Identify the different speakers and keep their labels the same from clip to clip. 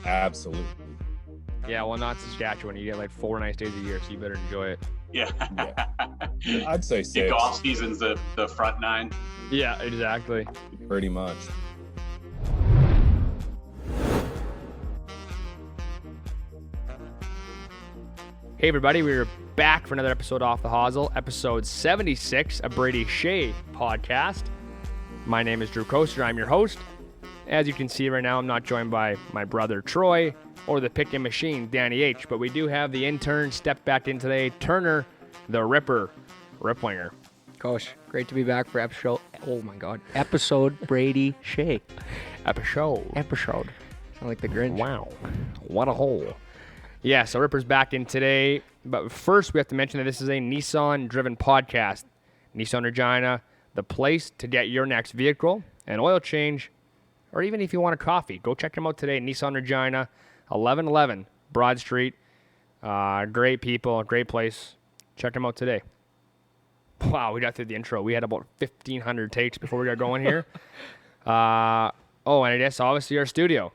Speaker 1: Absolutely.
Speaker 2: Yeah, well, not Saskatchewan. You get like 4 nice days a year, so you better enjoy it.
Speaker 3: Yeah.
Speaker 1: I'd say 6.
Speaker 3: The golf season's the front 9.
Speaker 2: Yeah, exactly.
Speaker 1: Pretty much.
Speaker 2: Hey everybody, we're back for another episode off the Hosel, episode 76, a Brady Shea podcast. My name is Drew Kocur, I'm your host. As you can see right now, I'm not joined by my brother Troy or the picking machine, Danny H, but we do have the intern step back in today, Turner, the Ripper, Riplinger.
Speaker 4: Gosh, great to be back for episode. Oh my God, episode Brady Shea.
Speaker 2: Episode.
Speaker 4: Sound like the Grinch.
Speaker 2: Wow, what a hole. Yeah, so Ripper's back in today, but first we have to mention that this is a Nissan-driven podcast. Nissan Regina, the place to get your next vehicle, an oil change, or even if you want a coffee, go check them out today. Nissan Regina, 1111 Broad Street. Great people, great place. Check them out today. Wow, we got through the intro. We had about 1,500 takes before we got going here. And I guess obviously our studio.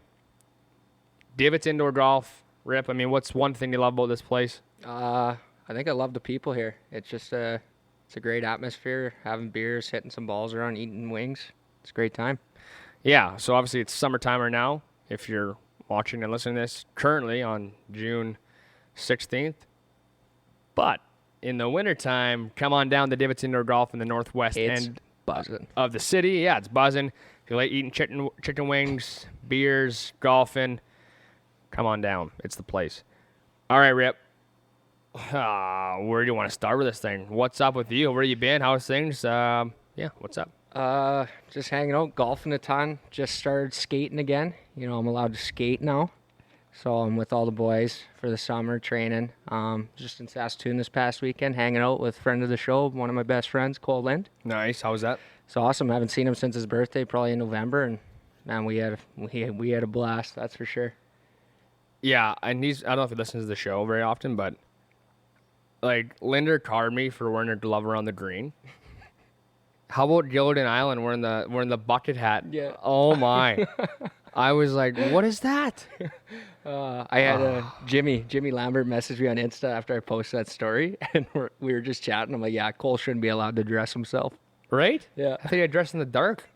Speaker 2: Divots Indoor Golf. Rip, I mean, what's one thing you love about this place?
Speaker 4: I think I love the people here. It's just it's a great atmosphere. Having beers, hitting some balls around, eating wings. It's a great time.
Speaker 2: Yeah, so obviously it's summertime right now. If you're watching and listening to this currently on June 16th. But in the wintertime, come on down to Divots Indoor Golf in the northwest end
Speaker 4: buzzing
Speaker 2: of the city. Yeah, it's buzzing. If you like eating chicken wings, beers, golfing, come on down. It's the place. All right, Rip. Where do you want to start with this thing? What's up with you? Where you been? How's things? What's up?
Speaker 4: Just hanging out, golfing a ton. Just started skating again. You know, I'm allowed to skate now. So I'm with all the boys for the summer training. Just in Saskatoon this past weekend, hanging out with friend of the show, one of my best friends, Cole Lind.
Speaker 2: Nice. How was that?
Speaker 4: It's awesome. I haven't seen him since his birthday, probably in November, and man, we had a blast. That's for sure.
Speaker 2: Yeah, and I don't know if he listens to the show very often, but like Linder carded me for wearing a glove around the green. How about Gilligan Island wearing the bucket hat?
Speaker 4: Yeah.
Speaker 2: Oh my. I was like, what is that?
Speaker 4: I had Jimmy Lambert message me on Insta after I posted that story, and we were just chatting. I'm like, yeah, Cole shouldn't be allowed to dress himself.
Speaker 2: Right?
Speaker 4: Yeah.
Speaker 2: I think I dressed in the dark.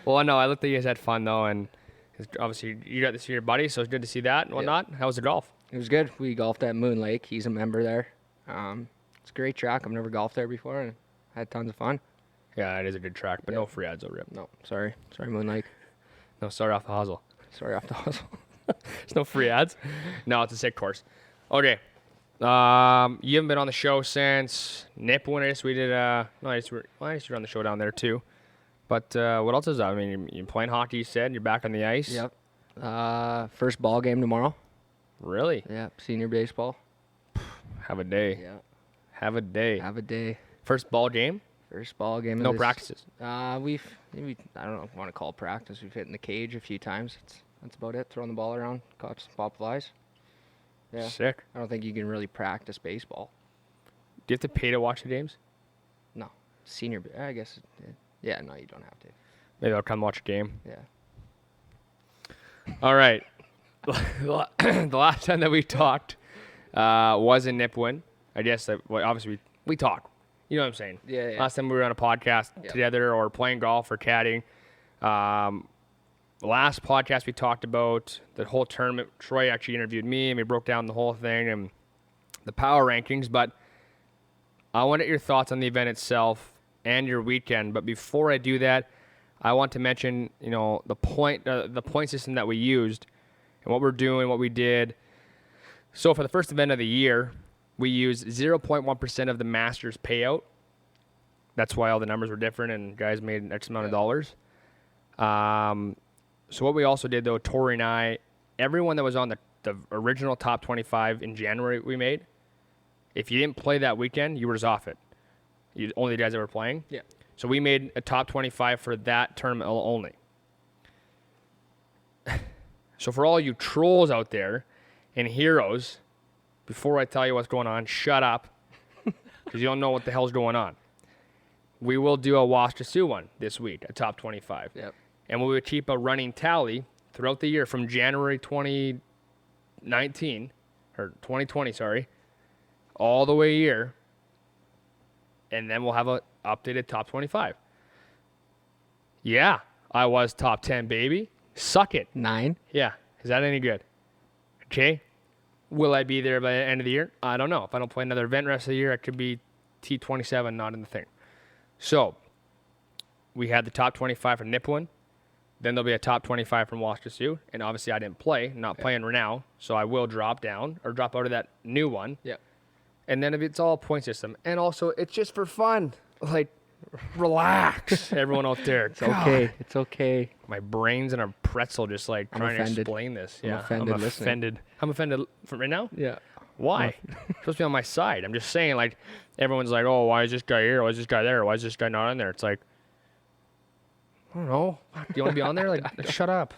Speaker 2: Well, no, I looked like you guys had fun though, and obviously you got to see your buddy, so it's good to see that and whatnot. Yeah. How was the golf?
Speaker 4: It was good. We golfed at Moon Lake. He's a member there. It's a great track. I've never golfed there before, and had tons of fun.
Speaker 2: Yeah, it is a good track, but no free ads, Rip.
Speaker 4: No, sorry, Moon Lake.
Speaker 2: No, sorry off the Hosel.
Speaker 4: Sorry off the Hosel.
Speaker 2: There's no free ads. No, it's a sick course. Okay. You haven't been on the show since Nipawin. I guess we did. I guess you're on the show down there too. But what else is that? I mean, you're playing hockey, you said. You're back on the ice.
Speaker 4: Yep. First ball game tomorrow.
Speaker 2: Really?
Speaker 4: Yeah, senior baseball.
Speaker 2: Have a day.
Speaker 4: Yeah.
Speaker 2: Have a day. First ball game?
Speaker 4: First ball game.
Speaker 2: No practices?
Speaker 4: I don't know if I want to call it practice. We've hit in the cage a few times. That's about it. Throwing the ball around, caught some pop flies. Yeah.
Speaker 2: Sick.
Speaker 4: I don't think you can really practice baseball.
Speaker 2: Do you have to pay to watch the games?
Speaker 4: No. Senior, I guess. Yeah, no, you don't have to.
Speaker 2: Maybe I'll come watch a game.
Speaker 4: Yeah.
Speaker 2: All right. The last time that we talked was in Nipawin. I guess obviously we talk. You know what I'm saying?
Speaker 4: Yeah.
Speaker 2: Last time we were on a podcast together or playing golf or caddying. The last podcast we talked about the whole tournament. Troy actually interviewed me and we broke down the whole thing and the power rankings. But I wanted your thoughts on the event itself and your weekend. But before I do that, I want to mention, the point system that we used and what we're doing, what we did. So for the first event of the year, we used 0.1% of the Masters payout. That's why all the numbers were different and guys made X amount of dollars. So what we also did, though, Torrie and I, everyone that was on the original top 25 in January we made, if you didn't play that weekend, you were just off it. Only the guys that were playing.
Speaker 4: Yeah.
Speaker 2: So we made a top 25 for that tournament only. So for all you trolls out there and heroes, before I tell you what's going on, shut up, because you don't know what the hell's going on. We will do a Wash to Sue one this week, a top 25.
Speaker 4: Yep.
Speaker 2: And we would keep a running tally throughout the year from January 2019 or 2020, sorry, all the way here, and then we'll have a updated top 25. Yeah, I was top 10, baby. Suck it.
Speaker 4: 9.
Speaker 2: Yeah, is that any good? Okay. Will I be there by the end of the year? I don't know. If I don't play another event rest of the year, I could be T27, not in the thing. So, we had the top 25 from Nipawin. Then there'll be a top 25 from Waskesiu. And obviously, I didn't play, not playing right now. So, I will drop down or drop out of that new one.
Speaker 4: Yep.
Speaker 2: And then if it's all point system. And also, it's just for fun. Like, relax, everyone out there.
Speaker 4: It's okay. It's okay.
Speaker 2: My brain's in a pretzel just like
Speaker 4: I'm
Speaker 2: trying
Speaker 4: offended.
Speaker 2: to explain this.
Speaker 4: I'm
Speaker 2: Yeah,
Speaker 4: offended
Speaker 2: I'm
Speaker 4: listening.
Speaker 2: offended. I'm offended from right now?
Speaker 4: Yeah.
Speaker 2: Why? You're supposed to be on my side. I'm just saying, like, everyone's like, oh, why is this guy here? Why is this guy there? Why is this guy not on there? It's like, I don't know. Do you want to be on there? Like, shut up.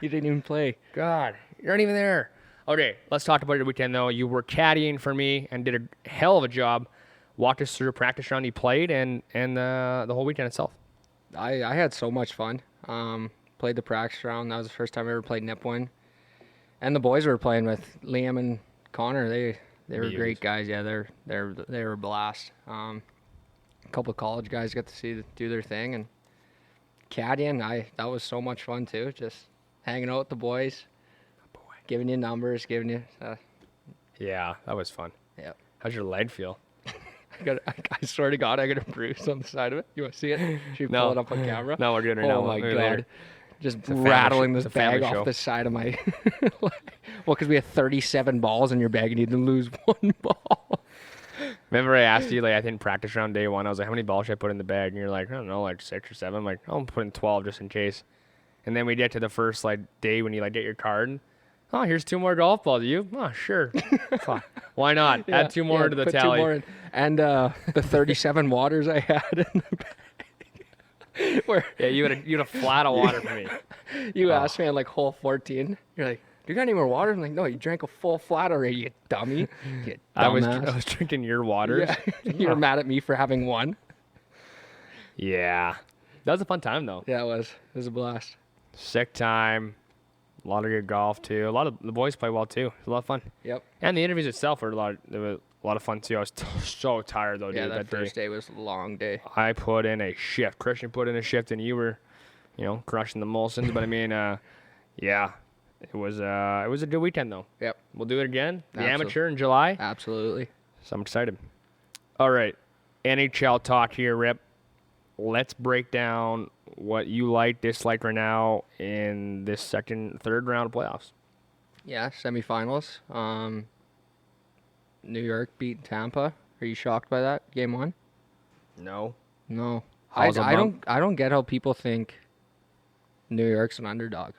Speaker 4: You didn't even play.
Speaker 2: God, you're not even there. Okay, let's talk about your weekend, though. You were caddying for me and did a hell of a job. Walked us through a practice round you played and the whole weekend itself.
Speaker 4: I had so much fun. Played the practice round. That was the first time I ever played Nipawin. And the boys we were playing with, Liam and Connor, they were great guys. Yeah, they were a blast. A couple of college guys got to do their thing, and caddying, that was so much fun too. Just hanging out with the boys, giving you numbers, giving you.
Speaker 2: Yeah, that was fun.
Speaker 4: Yeah.
Speaker 2: How's your leg feel?
Speaker 4: I swear to God, I got a bruise on the side of it. You want to see it? Should we
Speaker 2: No.
Speaker 4: pull it up on camera?
Speaker 2: No, we're good right now.
Speaker 4: Oh my
Speaker 2: Maybe
Speaker 4: God.
Speaker 2: later.
Speaker 4: Just
Speaker 2: a family
Speaker 4: rattling
Speaker 2: show.
Speaker 4: this
Speaker 2: It's a family
Speaker 4: bag
Speaker 2: show.
Speaker 4: off the side of my. Well, because we had 37 balls in your bag and you didn't lose one ball.
Speaker 2: Remember I asked you, like, I think practice round day one, I was like, how many balls should I put in the bag? And you're like, I don't know, like 6 or 7. I'm like, I'm putting 12 just in case. And then we get to the first, like, day when you, like, get your card. And, oh, here's 2 more golf balls. You? Oh, sure. Fuck. Why not? Add 2 more to the
Speaker 4: put
Speaker 2: tally.
Speaker 4: 2 more in. And the 37 waters I had in the bag. Where
Speaker 2: Yeah, you had a flat of water for me.
Speaker 4: you asked me on like hole 14. You're like, do you got any more water? I'm like, no, you drank a full flat already, you dummy. You
Speaker 2: I was
Speaker 4: dumbass.
Speaker 2: drinking your waters.
Speaker 4: Yeah. You were mad at me for having one.
Speaker 2: Yeah. That was a fun time, though.
Speaker 4: Yeah, it was. It was a blast.
Speaker 2: Sick time. A lot of good golf, too. A lot of the boys play well, too. It was a lot of fun.
Speaker 4: Yep.
Speaker 2: And the interviews itself were a lot of fun, too. I was so tired, though, dude.
Speaker 4: Yeah, that
Speaker 2: day.
Speaker 4: first day was a long day.
Speaker 2: I put in a shift. Christian put in a shift, and you were, crushing the Molsons. But I mean, yeah, it was a good weekend though.
Speaker 4: Yep.
Speaker 2: We'll do it again. The
Speaker 4: Absolutely.
Speaker 2: amateur in July.
Speaker 4: Absolutely.
Speaker 2: So I'm excited. All right, NHL talk here, Rip. Let's break down what you like, dislike right now in this third round of playoffs.
Speaker 4: Yeah, semifinals. New York beat Tampa. Are you shocked by that? Game 1?
Speaker 2: No.
Speaker 4: No.
Speaker 2: How's a bump?
Speaker 4: I don't get how people think New York's an underdog.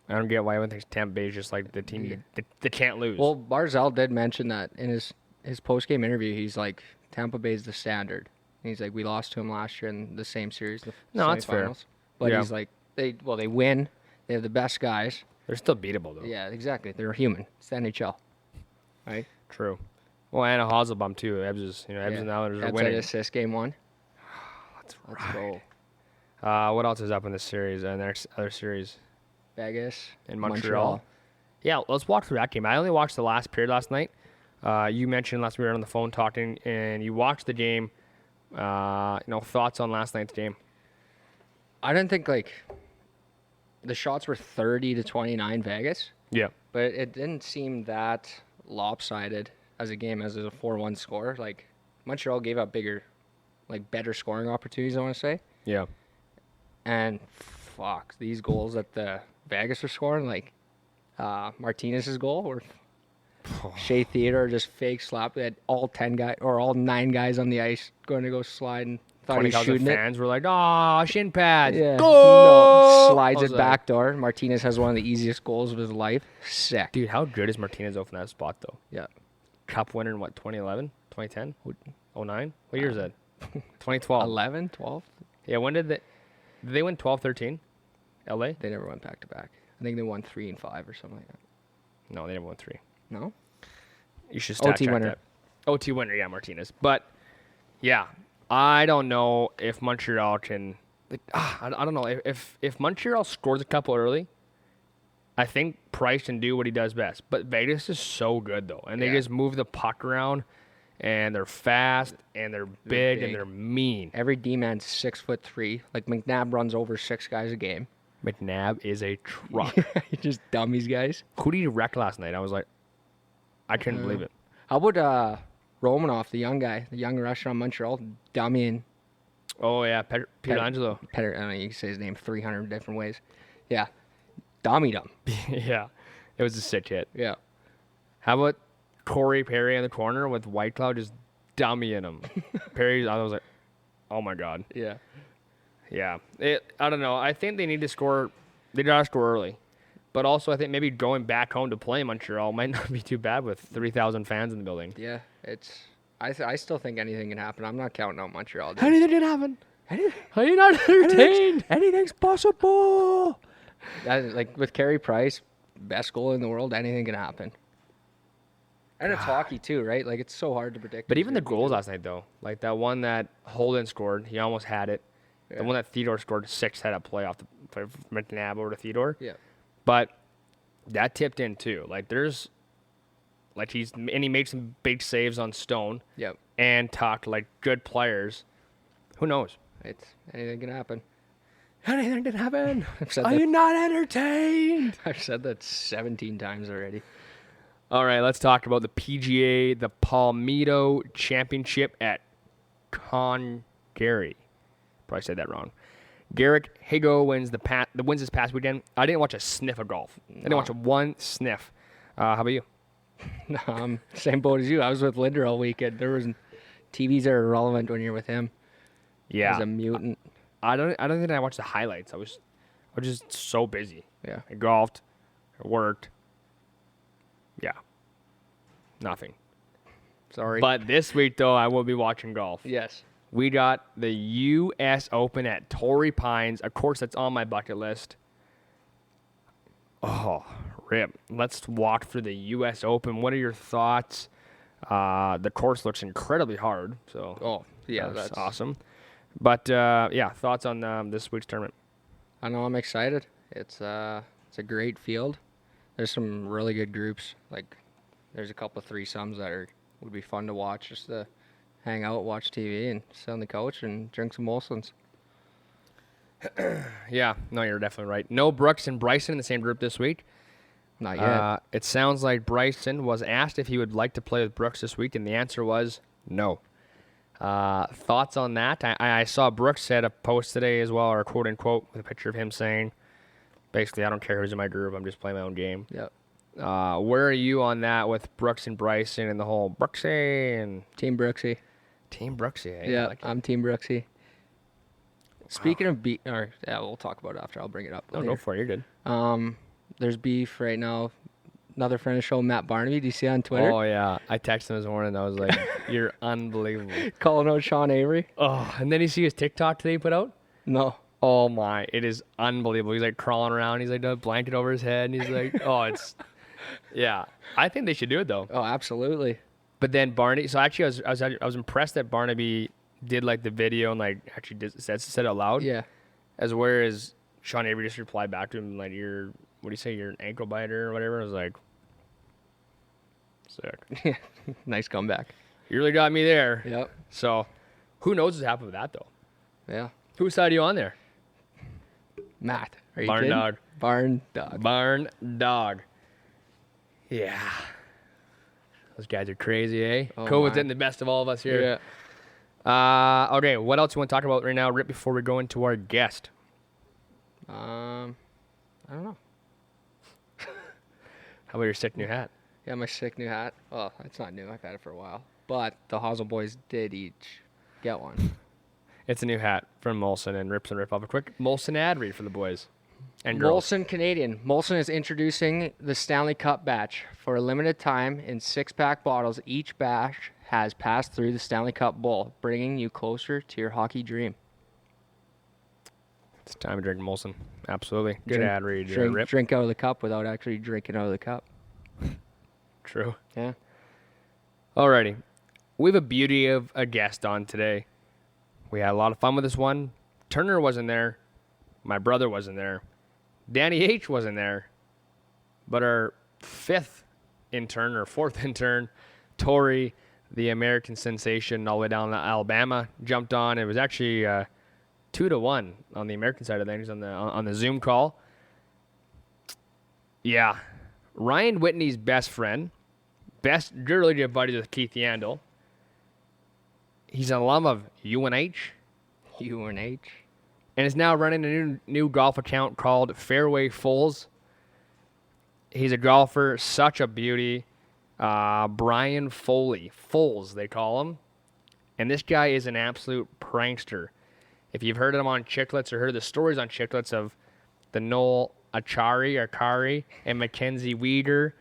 Speaker 2: I don't get why everyone thinks Tampa Bay is just like the team that can't lose.
Speaker 4: Well, Barzal did mention that in his post-game interview. He's like, Tampa Bay's the standard. And he's like, we lost to him last year in the same series, the
Speaker 2: No, that's fair.
Speaker 4: semifinals. But
Speaker 2: Yeah.
Speaker 4: he's like, they win. They have the best guys.
Speaker 2: they're still beatable though.
Speaker 4: Yeah, exactly. They're human. It's the NHL. Right?
Speaker 2: True. Well, and a Hosel bump too. Ebbs is, Ebbs and the Islanders are
Speaker 4: That's
Speaker 2: winning.
Speaker 4: an assist game 1.
Speaker 2: Let's
Speaker 4: go.
Speaker 2: What else is up in this series? The next other series
Speaker 4: Vegas.
Speaker 2: in Montreal. Yeah, let's walk through that game. I only watched the last period last night. You mentioned last we were on the phone talking, and you watched the game. Thoughts on last night's game?
Speaker 4: I didn't think the shots were 30-29 Vegas,
Speaker 2: Yeah.
Speaker 4: but it didn't seem that lopsided as a game as a 4-1 score. Like Montreal gave up better scoring opportunities, I want to say.
Speaker 2: Yeah.
Speaker 4: And fuck, these goals that the Vegas were scoring, Martinez's goal were Shea Theodore just fake slap. They had all 10 guys or all 9 guys on the ice going to go slide and thought he was
Speaker 2: 20,000
Speaker 4: shooting it.
Speaker 2: fans were like, "Oh, shin pads,
Speaker 4: Yeah.
Speaker 2: go!"
Speaker 4: No, slides
Speaker 2: I was
Speaker 4: it
Speaker 2: like,
Speaker 4: back door. Martinez has one of the easiest goals of his life. Sick.
Speaker 2: Dude, how good is Martinez off in that spot though?
Speaker 4: Yeah.
Speaker 2: Cup winner in what? 2011, 2010, 09? What year is that? 2012.
Speaker 4: 11, 12?
Speaker 2: Yeah. When did they win 12, 13? LA?
Speaker 4: They never went back to back. I think they won 3 and 5 or something like that.
Speaker 2: No, they never won 3.
Speaker 4: No?
Speaker 2: You should stat
Speaker 4: OT
Speaker 2: check
Speaker 4: winner.
Speaker 2: that. OT winner, yeah, Martinez. But yeah, I don't know if Montreal can. I don't know if Montreal scores a couple early, I think Price can do what he does best. But Vegas is so good, though. And they
Speaker 4: Yeah.
Speaker 2: just move the puck around, and they're fast, and they're big, and they're mean.
Speaker 4: Every D-man's 6'3". Like McNabb runs over 6 guys a game.
Speaker 2: McNabb is a truck.
Speaker 4: He just dummies guys.
Speaker 2: Who did he wreck last night? I was like, I couldn't believe it.
Speaker 4: How about Romanoff, the young guy, the young Russian on Montreal, dummying
Speaker 2: Oh, yeah, Pietrangelo.
Speaker 4: Petter? I don't know, you can say his name 300 different ways. Yeah, dummied him.
Speaker 2: Yeah, it was a sick hit.
Speaker 4: Yeah.
Speaker 2: How about Corey Perry in the corner with White Cloud just dummying him? Perry, I was like, oh my God.
Speaker 4: Yeah.
Speaker 2: Yeah. I don't know. I think they need to score. They got to score early. But also, I think maybe going back home to play Montreal might not be too bad with 3,000 fans in the building.
Speaker 4: Yeah, it's. I still think anything can happen. I'm not counting out Montreal. Dude.
Speaker 2: Anything can happen. Are you not entertained?
Speaker 1: Anything's possible.
Speaker 4: Like with Carey Price, best goal in the world, anything can happen. And it's hockey too, right? Like it's so hard to predict.
Speaker 2: But
Speaker 4: who's
Speaker 2: even the
Speaker 4: gonna be
Speaker 2: goals
Speaker 4: good.
Speaker 2: last night, though, like that one that Holden scored, he almost had it.
Speaker 4: Yeah.
Speaker 2: The one that Theodore scored, 6 had a play off the play from McNabb over to Theodore.
Speaker 4: Yeah.
Speaker 2: But that tipped in too. He made some big saves on Stone
Speaker 4: Yep.
Speaker 2: and talked like good players. Who knows?
Speaker 4: It's anything can happen.
Speaker 2: Anything can happen.
Speaker 4: I've said
Speaker 2: Are
Speaker 4: that.
Speaker 2: you not entertained?
Speaker 4: I've said that 17 times already.
Speaker 2: All right, let's talk about the PGA, the Palmetto Championship at Congaree. Probably said that wrong. Garrick Higo wins wins this past weekend. I didn't watch a sniff of golf. I didn't watch one sniff. How about you?
Speaker 4: Same boat as you. I was with Linder all weekend. There was TVs are irrelevant when you're with him.
Speaker 2: Yeah,
Speaker 4: He's a mutant.
Speaker 2: I don't think I watched the highlights. I was just so busy.
Speaker 4: Yeah.
Speaker 2: I golfed, I worked. Yeah, nothing.
Speaker 4: Sorry.
Speaker 2: But this week though, I will be watching golf.
Speaker 4: yes.
Speaker 2: We got the U.S. Open at Torrey Pines. Of course, that's on my bucket list. Oh, rip. Let's walk through the U.S. Open. What are your thoughts? The course looks incredibly hard, so
Speaker 4: Oh, yeah,
Speaker 2: that's
Speaker 4: that's
Speaker 2: awesome. But, yeah, thoughts on this week's tournament?
Speaker 4: I know I'm excited. It's a great field. There's some really good groups. Like there's a couple of threesomes that would be fun to watch, just to hang out, watch TV, and sit on the couch and drink some Molson's.
Speaker 2: Yeah, no, you're definitely right. No Brooks and Bryson in the same group this week.
Speaker 4: Not yet.
Speaker 2: It sounds like Bryson was asked if he would like to play with Brooks this week, and the answer was no. Thoughts on that? I saw Brooks had a post today as well, or quote unquote, with a picture of him saying, basically, I don't care who's in my group, I'm just playing my own game.
Speaker 4: Yep.
Speaker 2: Where are you on that with Brooks and Bryson and the whole Brooksy and
Speaker 4: Team Brooksy.
Speaker 2: Team Brooksy? Eh?
Speaker 4: Yeah,
Speaker 2: I like it.
Speaker 4: I'm Team Brooksy. Speaking of beef, we'll talk about it after. I'll bring it up.
Speaker 2: No,
Speaker 4: later.
Speaker 2: go for it. You're good.
Speaker 4: There's beef right now. Another friend of the show, Matt Barnaby. Do you see on Twitter?
Speaker 2: Oh, yeah. I texted him this morning. I was like, you're unbelievable.
Speaker 4: Calling out Sean Avery.
Speaker 2: Oh, and then you see his TikTok today he put out?
Speaker 4: No.
Speaker 2: Oh, my. It is unbelievable. He's like crawling around. He's like got a blanket over his head. And he's like, oh, it's. Yeah. I think they should do it, though.
Speaker 4: Oh, absolutely.
Speaker 2: But then Barnaby. So actually, I was impressed that Barnaby did like the video and like actually said it out loud.
Speaker 4: Yeah.
Speaker 2: As whereas Sean Avery just replied back to him like, what do you say, you're an ankle biter or whatever. I was like, sick.
Speaker 4: Nice comeback.
Speaker 2: You really got me there.
Speaker 4: Yep.
Speaker 2: So who knows what's happened with that though?
Speaker 4: Yeah.
Speaker 2: Whose side are you on there?
Speaker 4: Matt. Are you
Speaker 2: Barn
Speaker 4: kidding?
Speaker 2: dog.
Speaker 4: Barn dog.
Speaker 2: Barn dog. Yeah. Those guys are crazy, eh?
Speaker 4: Oh,
Speaker 2: COVID's
Speaker 4: my.
Speaker 2: getting the best of all of us here.
Speaker 4: Yeah.
Speaker 2: Okay, what else you want to talk about right now, Rip, before we go into our guest?
Speaker 4: I don't know.
Speaker 2: How about your sick new hat?
Speaker 4: Yeah, my sick new hat. Well, it's not new. I've had it for a while. But the Hosel boys did each get one.
Speaker 2: It's a new hat from Molson and Rips and Rip off. A quick Molson ad read for the boys and girls.
Speaker 4: Molson Canadian. Molson is introducing the Stanley Cup batch for a limited time in 6-pack bottles. Each batch has passed through the Stanley Cup bowl, bringing you closer to your hockey dream.
Speaker 2: It's time to drink Molson. Absolutely. Good ad read, Rip.
Speaker 4: Drink out of the cup without actually drinking out of the cup.
Speaker 2: True.
Speaker 4: Yeah.
Speaker 2: Alrighty. We have a beauty of a guest on today. We had a lot of fun with this one. Turner wasn't there. My brother wasn't there. Danny H wasn't there. But our fifth intern or fourth intern, Torrie, the American sensation all the way down to Alabama, jumped on. It was actually 2-1 on the American side of things on the Zoom call. Yeah. Ryan Whitney's best friend, really good buddies with Keith Yandel. He's an alum of UNH.
Speaker 4: UNH.
Speaker 2: And is now running a new golf account called Fairway Foles. He's a golfer, such a beauty. Brian Foley. Foles, they call him. And this guy is an absolute prankster. If you've heard him on Chicklets or heard the stories on Chicklets of the Noel Akari, and Mackenzie Weeder,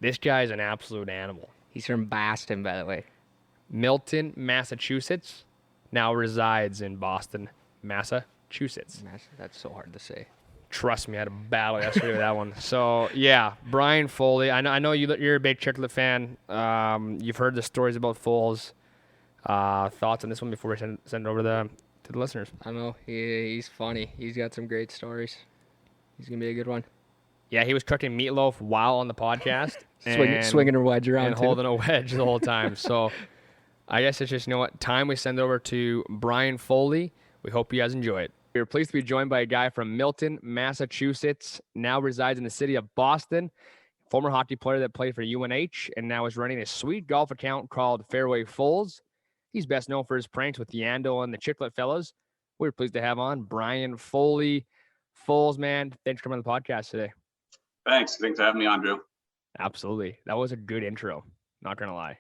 Speaker 2: this guy is an absolute animal.
Speaker 4: He's from Boston, by the way.
Speaker 2: Milton, Massachusetts, now resides in Boston, Massachusetts.
Speaker 4: That's so hard to say.
Speaker 2: Trust me, I had a battle yesterday with that one. So, yeah, Brian Foley. I know you're a big Chicklet fan. You've heard the stories about Foles. Thoughts on this one before we send it over to the listeners?
Speaker 4: I know. He's funny. He's got some great stories. He's going to be a good one.
Speaker 2: Yeah, he was cooking meatloaf while on the podcast.
Speaker 4: Swinging a wedge around,
Speaker 2: and holding a wedge the whole time. So, I guess it's just, time we send over to Brian Foley. We hope you guys enjoy it. We are pleased to be joined by a guy from Milton, Massachusetts, now resides in the city of Boston, former hockey player that played for UNH, and now is running a sweet golf account called Fairway Foles. He's best known for his pranks with Yando and the Chicklet fellows. We're pleased to have on Brian Foley. Foles, man, thanks for coming on the podcast today.
Speaker 3: Thanks for having me on, Drew.
Speaker 2: Absolutely. That was a good intro, not going to lie.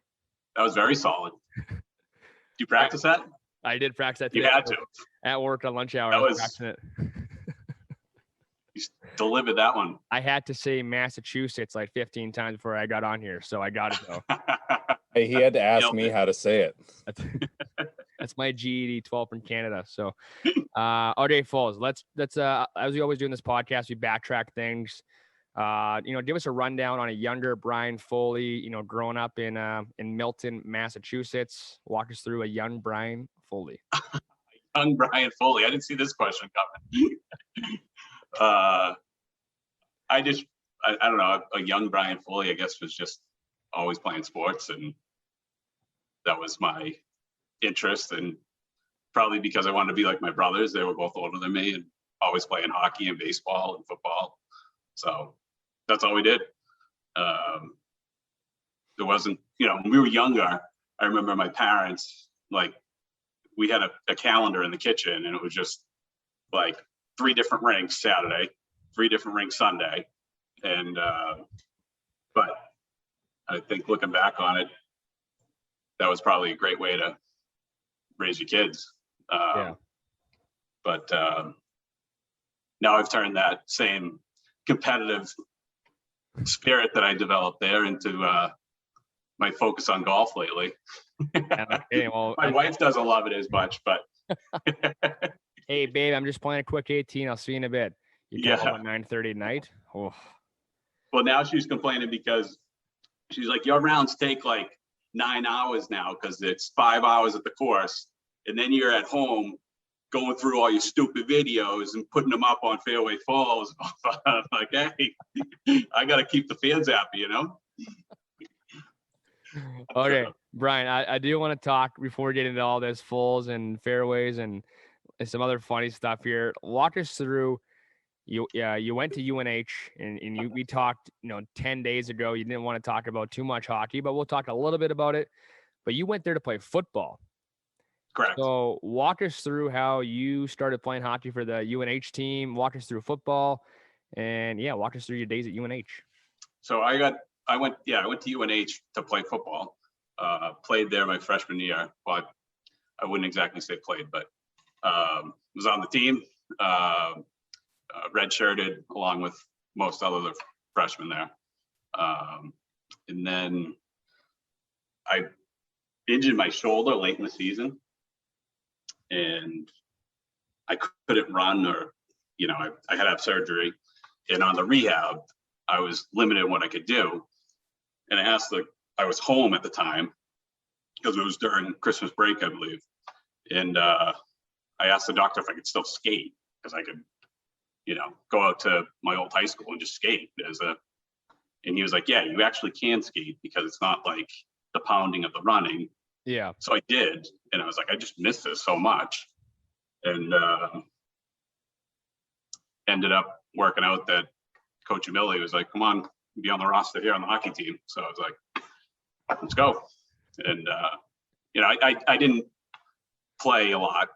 Speaker 3: That was very solid. Did you practice that?
Speaker 2: I did practice that today.
Speaker 3: You had to.
Speaker 2: At work on lunch hour.
Speaker 3: That
Speaker 2: I was practicing it.
Speaker 3: You delivered that one.
Speaker 2: I had to say Massachusetts like 15 times before I got on here, so I got it though.
Speaker 1: Hey, he had to ask me how to say it.
Speaker 2: That's my GED 12 from Canada. So, okay, Foles, let's as we always do in this podcast, we backtrack things. Give us a rundown on a younger Brian Foley, growing up in Milton, Massachusetts. Walk us through a young Brian Foley.
Speaker 3: Young Brian Foley. I didn't see this question coming. I don't know. A young Brian Foley, I guess, was just always playing sports, and that was my interest. And probably because I wanted to be like my brothers. They were both older than me and always playing hockey and baseball and football. So that's all we did. There wasn't, when we were younger, I remember my parents, we had a calendar in the kitchen, and it was just like 3 different rinks Saturday, 3 different rinks Sunday. And, but I think looking back on it, that was probably a great way to raise your kids. But now I've turned that same competitive spirit that I developed there into my focus on golf lately.
Speaker 2: Okay, well,
Speaker 3: my wife doesn't love it as much, but
Speaker 2: hey, babe, I'm just playing a quick 18. I'll see you in a bit. You get home at 9:30 at night. Oh.
Speaker 3: Well, now she's complaining because she's like, your rounds take like 9 hours now because it's 5 hours at the course, and then you're at home going through all your stupid videos and putting them up on Fairway Falls. I'm like, hey, I got to keep the fans happy,
Speaker 2: Okay, Brian, I do want to talk before we get into all this Falls and fairways and some other funny stuff here. Walk us through. You went to UNH and we talked 10 days ago. You didn't want to talk about too much hockey, but we'll talk a little bit about it. But you went there to play football.
Speaker 3: Correct.
Speaker 2: So walk us through how you started playing hockey for the UNH team. Walk us through football, and walk us through your days at UNH.
Speaker 3: So I went to UNH to play football. Played there my freshman year, but I wouldn't exactly say played, but was on the team. Redshirted along with most other freshmen there. And then I injured my shoulder late in the season, and I couldn't run, or I had to have surgery. And on the rehab, I was limited in what I could do. And I was home at the time because it was during Christmas break, I believe. And I asked the doctor if I could still skate, because I could go out to my old high school and just skate and he was like, yeah, you actually can skate because it's not like the pounding of the running.
Speaker 2: Yeah.
Speaker 3: So I did. And I was like, I just missed this so much. And ended up working out that Coach Emilio was like, come on, be on the roster here on the hockey team. So I was like, let's go. And, I didn't play a lot,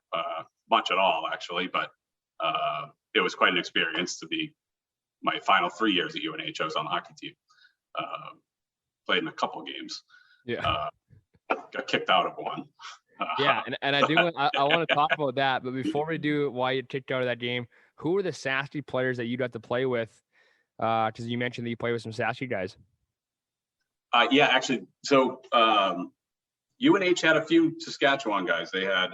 Speaker 3: much at all, actually, but it was quite an experience to be my final 3 years at UNH. I was on the hockey team, played in a couple games.
Speaker 2: Yeah.
Speaker 3: Got kicked out of one.
Speaker 2: Yeah, and I want to talk about that, but before we do why you kicked out of that game, who were the sassy players that you'd have to play with? Because you mentioned that you play with some sassy guys.
Speaker 3: Yeah, actually, so UNH had a few Saskatchewan guys. They had,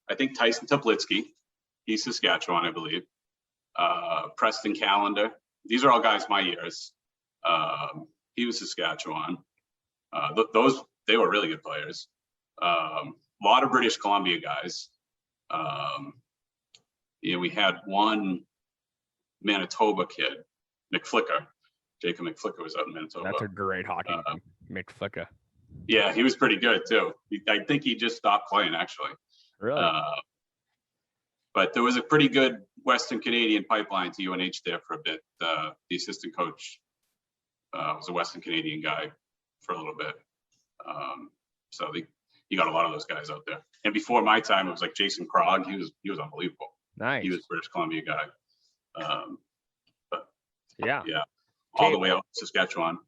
Speaker 3: I think, Tyson Teplitsky. He's Saskatchewan, I believe. Preston Callender. These are all guys my years. He was Saskatchewan. They were really good players. A lot of British Columbia guys. We had one Manitoba kid, McFlicker. Jacob McFlicker was out in Manitoba.
Speaker 2: That's a great hockey name, McFlicker.
Speaker 3: Yeah, he was pretty good too. I think he just stopped playing, actually.
Speaker 2: Really?
Speaker 3: But there was a pretty good Western Canadian pipeline to UNH there for a bit. The assistant coach was a Western Canadian guy for a little bit. So you got a lot of those guys out there. And before my time, it was like Jason Krog. He was unbelievable.
Speaker 2: Nice.
Speaker 3: He was a British Columbia guy. But
Speaker 2: yeah,
Speaker 3: all the way out to Saskatchewan.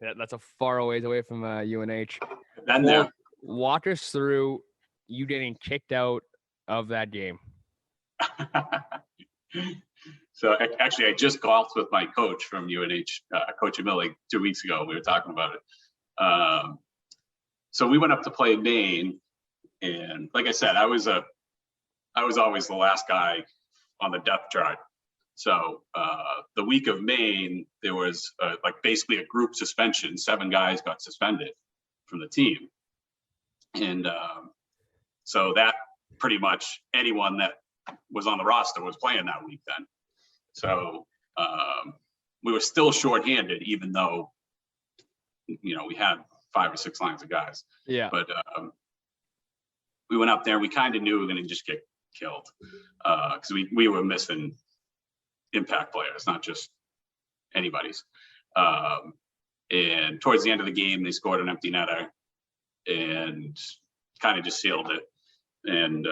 Speaker 2: Yeah, that's a far ways away from UNH.
Speaker 3: Then
Speaker 2: walk us through you getting kicked out of that game.
Speaker 3: So actually, I just golfed with my coach from UNH, Coach Emil, like 2 weeks ago. We were talking about it. So we went up to play Maine, and like I said, I was always the last guy on the depth chart. So the week of Maine, there was like basically a group suspension. 7 guys got suspended from the team, and so that pretty much anyone that was on the roster was playing that week then. So we were still shorthanded, even though we had 5 or 6 lines of guys.
Speaker 2: Yeah.
Speaker 3: But we went up there. We kind of knew we were going to just get killed because we were missing impact players, not just anybody's. And towards the end of the game, they scored an empty netter and kind of just sealed it. And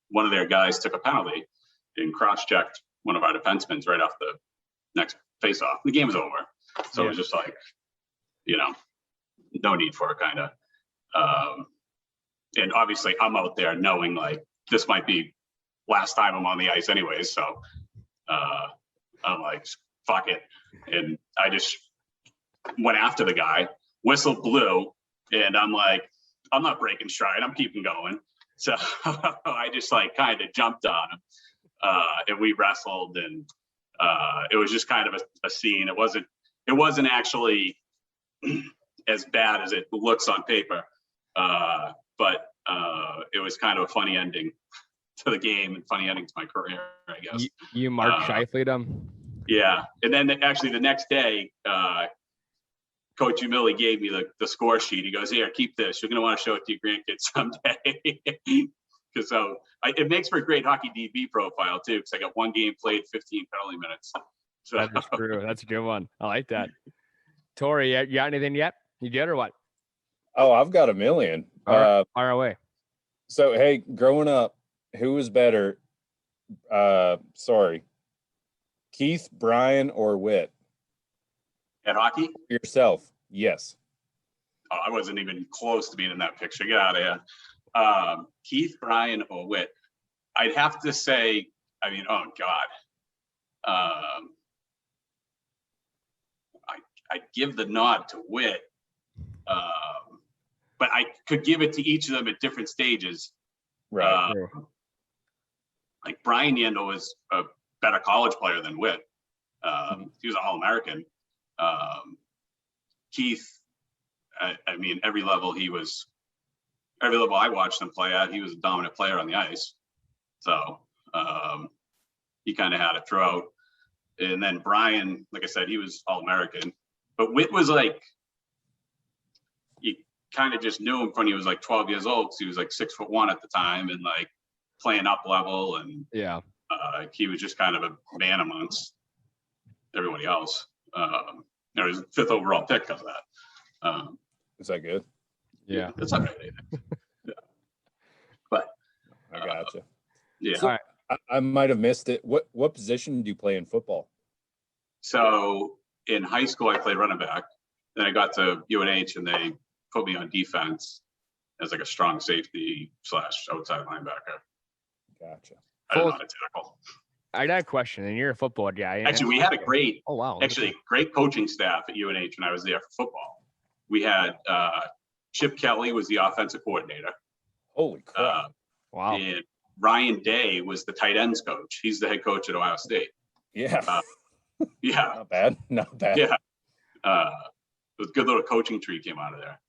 Speaker 3: one of their guys took a penalty and cross-checked one of our defensemen right off the next face-off. The game was over. So It was just like, no need for it, kind of. And obviously I'm out there knowing like this might be last time I'm on the ice anyways. So I'm like, fuck it. And I just went after the guy, whistle blew, and I'm like, I'm not breaking stride, I'm keeping going. So I just like kind of jumped on him, and we wrestled, and it was just kind of a scene. It wasn't actually as bad as it looks on paper, but it was kind of a funny ending to the game and funny ending to my career, I guess.
Speaker 2: You Mark Scheifele them?
Speaker 3: Yeah, and then actually the next day, Coach Emilio gave me the score sheet. He goes, "Here, keep this. You're going to want to show it to your grandkids someday." Because it makes for a great hockey DB profile too. Because I got 1 game played, 15 penalty minutes. So
Speaker 2: That's true. That's a good one. I like that. Torrie, you got anything yet? You good or what?
Speaker 1: Oh, I've got a million.
Speaker 2: Fire away.
Speaker 1: So, hey, growing up, who was better? Keith, Brian, or Whit?
Speaker 3: at hockey?
Speaker 1: Yourself, yes.
Speaker 3: Oh, I wasn't even close to being in that picture. Get out of here. Keith, Brian, or Whit? I'd have to say, oh God. I'd give the nod to Whit, but I could give it to each of them at different stages.
Speaker 1: Right.
Speaker 3: Like Brian Yandel was a better college player than Whit. He was an All-American. Keith, every level I watched him play at, he was a dominant player on the ice. So he kind of had it throughout. And then Brian, like I said, he was All-American. But Whit was like, you kind of just knew him when he was like 12 years old. So he was like 6'1" at the time and like playing up level. And
Speaker 2: Yeah.
Speaker 3: he was just kind of a man amongst everybody else. He was 5th overall pick because of that.
Speaker 1: Is that good?
Speaker 2: Yeah.
Speaker 3: That's all right. Yeah. But
Speaker 1: I gotcha.
Speaker 3: yeah.
Speaker 2: All right.
Speaker 1: I might have missed it. What position do you play in football?
Speaker 3: So in high school, I played running back. Then I got to UNH and they put me on defense as like a strong safety / outside linebacker.
Speaker 1: Gotcha.
Speaker 3: I don't know how to tackle.
Speaker 2: I got a question, and you're a football guy.
Speaker 3: Actually, we had a great,
Speaker 2: Oh, wow.
Speaker 3: great coaching staff at UNH when I was there for football. We had Chip Kelly was the offensive coordinator.
Speaker 1: Holy crap.
Speaker 2: Wow.
Speaker 3: And Ryan Day was the tight ends coach. He's the head coach at Ohio State.
Speaker 1: Yeah.
Speaker 3: Yeah.
Speaker 1: Not bad. Not bad.
Speaker 3: Yeah. It was a good little coaching tree came out of there.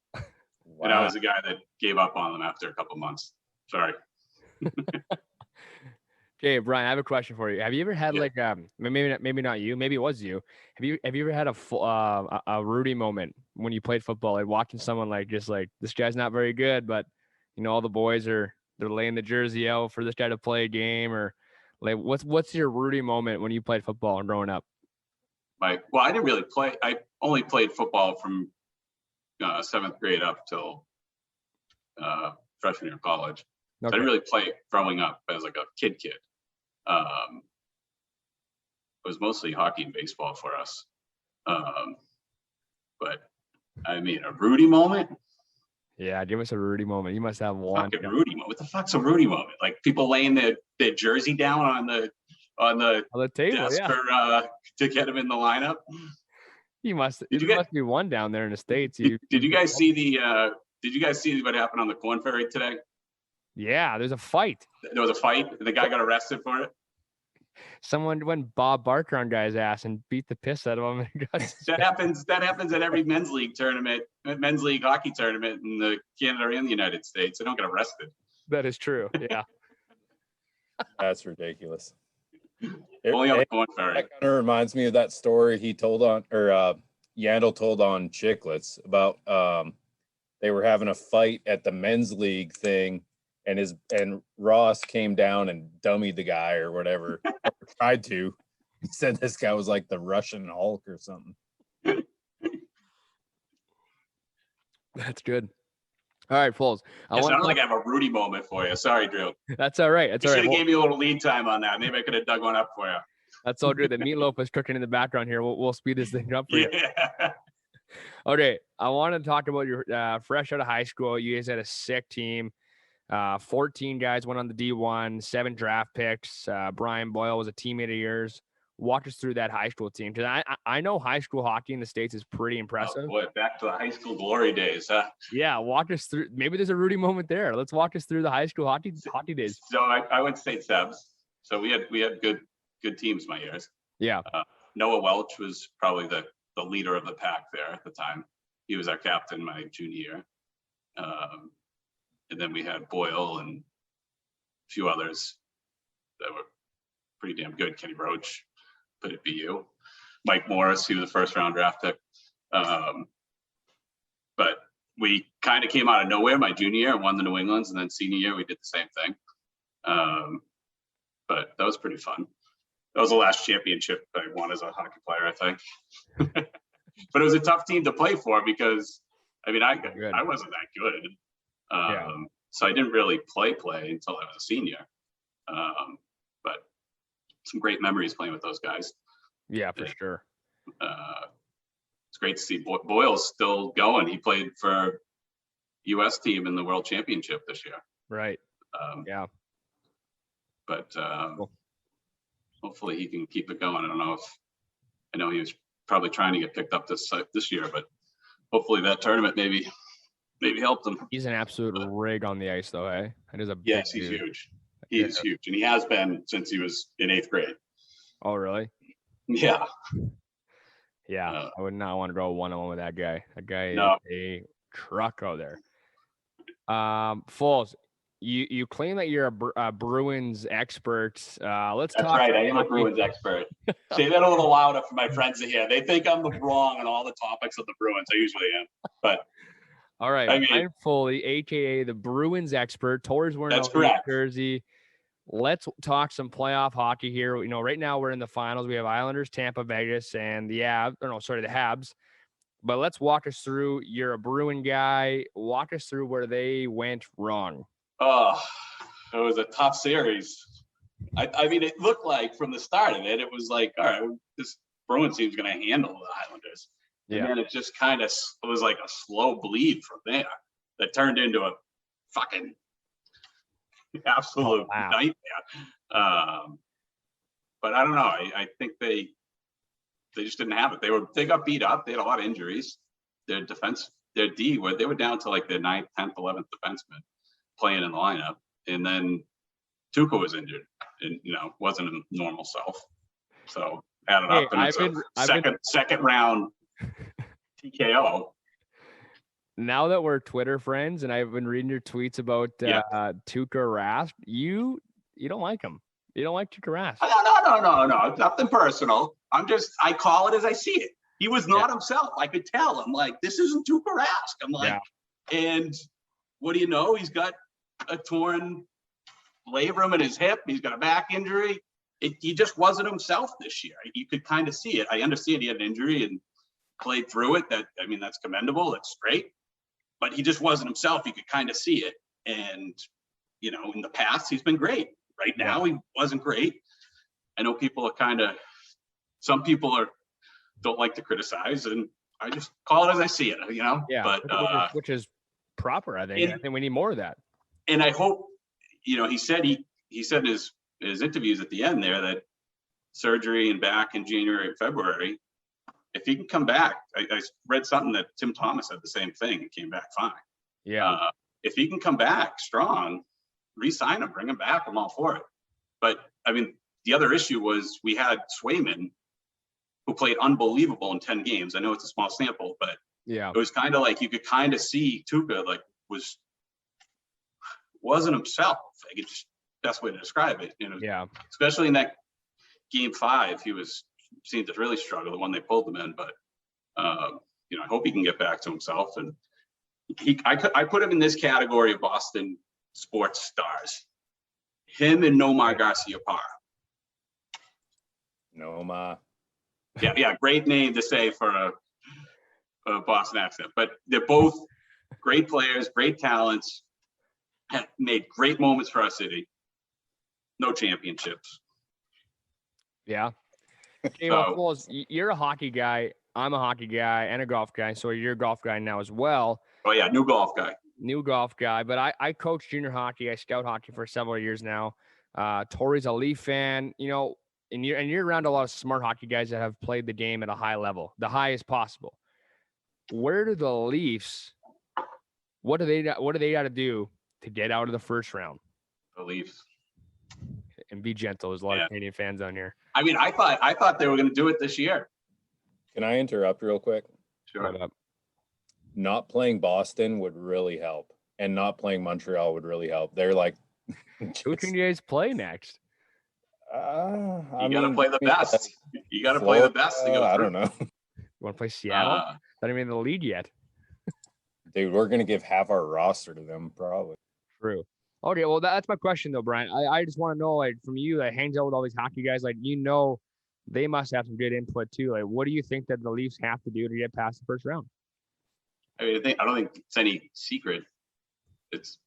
Speaker 1: Wow.
Speaker 3: And I was the guy that gave up on them after a couple of months. Sorry.
Speaker 2: Okay, Brian, I have a question for you. Have you ever had
Speaker 3: Yeah.
Speaker 2: like maybe not you, maybe it was you. Have you ever had a Rudy moment when you played football, like watching someone like just like this guy's not very good, but you know all the boys they're laying the jersey out for this guy to play a game, or like what's your Rudy moment when you played football and growing up?
Speaker 3: Well, I didn't really play. I only played football from 7th grade up till freshman year of college. So I didn't really play growing up as like a kid. It was mostly hockey and baseball for us. But I mean, a Rudy moment.
Speaker 2: Yeah, give us a Rudy moment. You must have one.
Speaker 3: Fucking Rudy moment. What the fuck's a Rudy moment? Like people laying their jersey down on the
Speaker 2: On the table,
Speaker 3: desk
Speaker 2: yeah.
Speaker 3: for, to get him in the lineup.
Speaker 2: You must.
Speaker 3: Did you
Speaker 2: There must be one down there in the States.
Speaker 3: Did you guys see the? Did you guys see what happened on the Corn Ferry today?
Speaker 2: Yeah, there's a fight.
Speaker 3: There was a fight. And the guy got arrested for it.
Speaker 2: Someone went Bob Barker on guy's ass and beat the piss out of him. And got
Speaker 3: That happens at every men's league tournament, men's league hockey tournament in the Canada and the United States. They don't get arrested.
Speaker 2: That is true. Yeah.
Speaker 1: That's ridiculous.
Speaker 3: Only on the Corn Ferry.
Speaker 1: That kind of reminds me of that story he told on, or Yandel told on Chicklets about they were having a fight at the men's league thing, and Ross came down and dummied the guy or whatever, or tried to. He said this guy was like the Russian Hulk or something.
Speaker 2: That's good. All right, Foles.
Speaker 3: I don't think I have a Rudy moment for you. Sorry, Drew.
Speaker 2: That's all right. That's
Speaker 3: You
Speaker 2: all
Speaker 3: should
Speaker 2: right.
Speaker 3: have gave me a little lead time on that. Maybe I could have dug one up for you.
Speaker 2: That's all good. The meatloaf is cooking in the background here. We'll speed this thing up for you.
Speaker 3: Yeah.
Speaker 2: Okay, I want to talk about your fresh out of high school. You guys had a sick team. 14 guys went on the D1, 7 draft picks. Brian Boyle was a teammate of yours. Walk us through that high school team, because I know high school hockey in the States is pretty impressive.
Speaker 3: Oh boy, back to the high school glory days, huh?
Speaker 2: Yeah, walk us through. Maybe there's a Rudy moment there. Let's walk us through the high school hockey days.
Speaker 3: So I went to St. Seb's. So we had good teams my years.
Speaker 2: Yeah.
Speaker 3: Noah Welch was probably the leader of the pack there at the time. He was our captain my junior year. And then we had Boyle and a few others that were pretty damn good. Kenny Roach, put it be you. Mike Morris, he was a first round draft pick. But we kind of came out of nowhere my junior year and won the New Englands, and then senior year we did the same thing. But that was pretty fun. That was the last championship I won as a hockey player, I think. But it was a tough team to play for because, I mean, I wasn't that good. So I didn't really play until I was a senior. But some great memories playing with those guys.
Speaker 2: Yeah, for sure.
Speaker 3: It's great to see Boyle's still going. He played for U.S. team in the World Championship this year.
Speaker 2: Right. Yeah.
Speaker 3: But
Speaker 2: Cool.
Speaker 3: Hopefully he can keep it going. I know he was probably trying to get picked up this year, but hopefully that tournament maybe helped him.
Speaker 2: He's an absolute rig on the ice, though, eh? That is a big
Speaker 3: Yes, he's
Speaker 2: dude.
Speaker 3: huge. He is huge, and he has been since he was in 8th grade.
Speaker 2: Oh, really?
Speaker 3: Yeah.
Speaker 2: Yeah. I would not want to go one-on-one with that guy. That guy
Speaker 3: No.
Speaker 2: is a truck out there. Foles, you claim that you're a Bruins expert. Let's
Speaker 3: That's
Speaker 2: talk.
Speaker 3: right. I am a Bruins expert. Say that a little louder for my friends to hear. They think I'm wrong on all the topics of the Bruins. I usually am. But
Speaker 2: all right,
Speaker 3: I mean,
Speaker 2: Brian Foley, aka the Bruins expert. Torrie's wearing
Speaker 3: that's
Speaker 2: a
Speaker 3: correct.
Speaker 2: jersey. Let's talk some playoff hockey here. You know, right now we're in the finals. We have Islanders, Tampa, Vegas, and the Habs. But let's walk us through. You're a Bruin guy. Walk us through where they went wrong.
Speaker 3: Oh, it was a tough series. I mean, it looked like from the start of it, it was like, all right, this Bruins team's going to handle the Islanders. And then it just it was like a slow bleed from there that turned into a fucking absolute nightmare. But I don't know. I think they just didn't have it. They got beat up. They had a lot of injuries. Their defense, their D, they were down to like their 9th, 10th, 11th defenseman playing in the lineup. And then Tuukka was injured and, wasn't a normal self. So added up and it's second round TKO.
Speaker 2: Now that we're Twitter friends and I've been reading your tweets about Tuukka Rask, you don't like him. You don't like Tuukka Rask.
Speaker 3: No. It's nothing personal. I call it as I see it. He was not himself. I could tell. I'm like, this isn't Tuukka Rask. I'm like, and what do you know? He's got a torn labrum in his hip. He's got a back injury. He just wasn't himself this year. You could kind of see it. I understand he had an injury and played through it. That's commendable. That's great. But he just wasn't himself. You could kind of see it. And, in the past, he's been great. Right now, he wasn't great. I know some people don't like to criticize, and I just call it as I see it,
Speaker 2: Yeah, but which is proper, I think. I think we need more of that.
Speaker 3: And I hope, he said in his interviews at the end there that surgery and back in January and February, if he can come back, I read something that Tim Thomas said the same thing and came back fine.
Speaker 2: Yeah.
Speaker 3: If he can come back strong, re-sign him, bring him back. I'm all for it. But the other issue was we had Swayman, who played unbelievable in 10 games. I know it's a small sample, but it was kind of like you could kind of see Tuukka wasn't himself. It's best way to describe it. Especially in that game 5, he seemed to really struggle, the one they pulled him in. But I hope he can get back to himself. And I put him in this category of Boston sports stars. Him and Nomar Garciaparra.
Speaker 1: Nomar.
Speaker 3: Yeah, great name to say for a Boston accent. But they're both great players, great talents, have made great moments for our city. No championships.
Speaker 2: Yeah. Okay, well, you're a hockey guy. I'm a hockey guy and a golf guy. So you're a golf guy now as well.
Speaker 3: Oh, yeah, new golf guy. But
Speaker 2: I coach junior hockey. I scout hockey for several years now. Torrie's a Leaf fan, and you're around a lot of smart hockey guys that have played the game at a high level, the highest possible. Where do the Leafs, what do they got to do to get out of the first round?
Speaker 3: The Leafs.
Speaker 2: And be gentle. There's a lot of Canadian fans on here.
Speaker 3: I thought they were going to do it this year.
Speaker 1: Can I interrupt real quick?
Speaker 3: Sure.
Speaker 1: Not playing Boston would really help, and not playing Montreal would really help. They're like,
Speaker 2: who can you guys play next?
Speaker 3: You got to play the best. You got to play the best.
Speaker 1: I don't know.
Speaker 2: You want to play Seattle? Not even in the league yet.
Speaker 1: Dude, we're going to give half our roster to them, probably.
Speaker 2: True. Okay, well, that's my question, though, Brian. I just want to know, from you that hangs out with all these hockey guys, they must have some good input, too. What do you think that the Leafs have to do to get past the first round?
Speaker 3: I don't think it's any secret. It's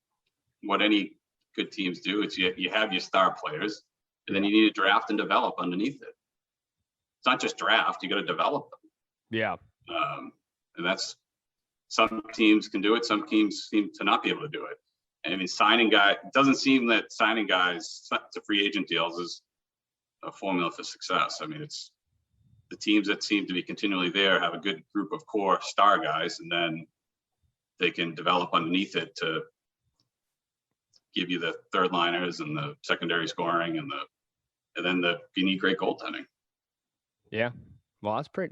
Speaker 3: what any good teams do. It's you have your star players, and then you need to draft and develop underneath it. It's not just draft; you got to develop them.
Speaker 2: Yeah.
Speaker 3: And that's some teams can do it. Some teams seem to not be able to do it. And it doesn't seem that signing guys to free agent deals is a formula for success. It's the teams that seem to be continually there have a good group of core star guys, and then they can develop underneath it to give you the third liners and the secondary scoring and then you need great goaltending.
Speaker 2: Yeah. Well, that's pretty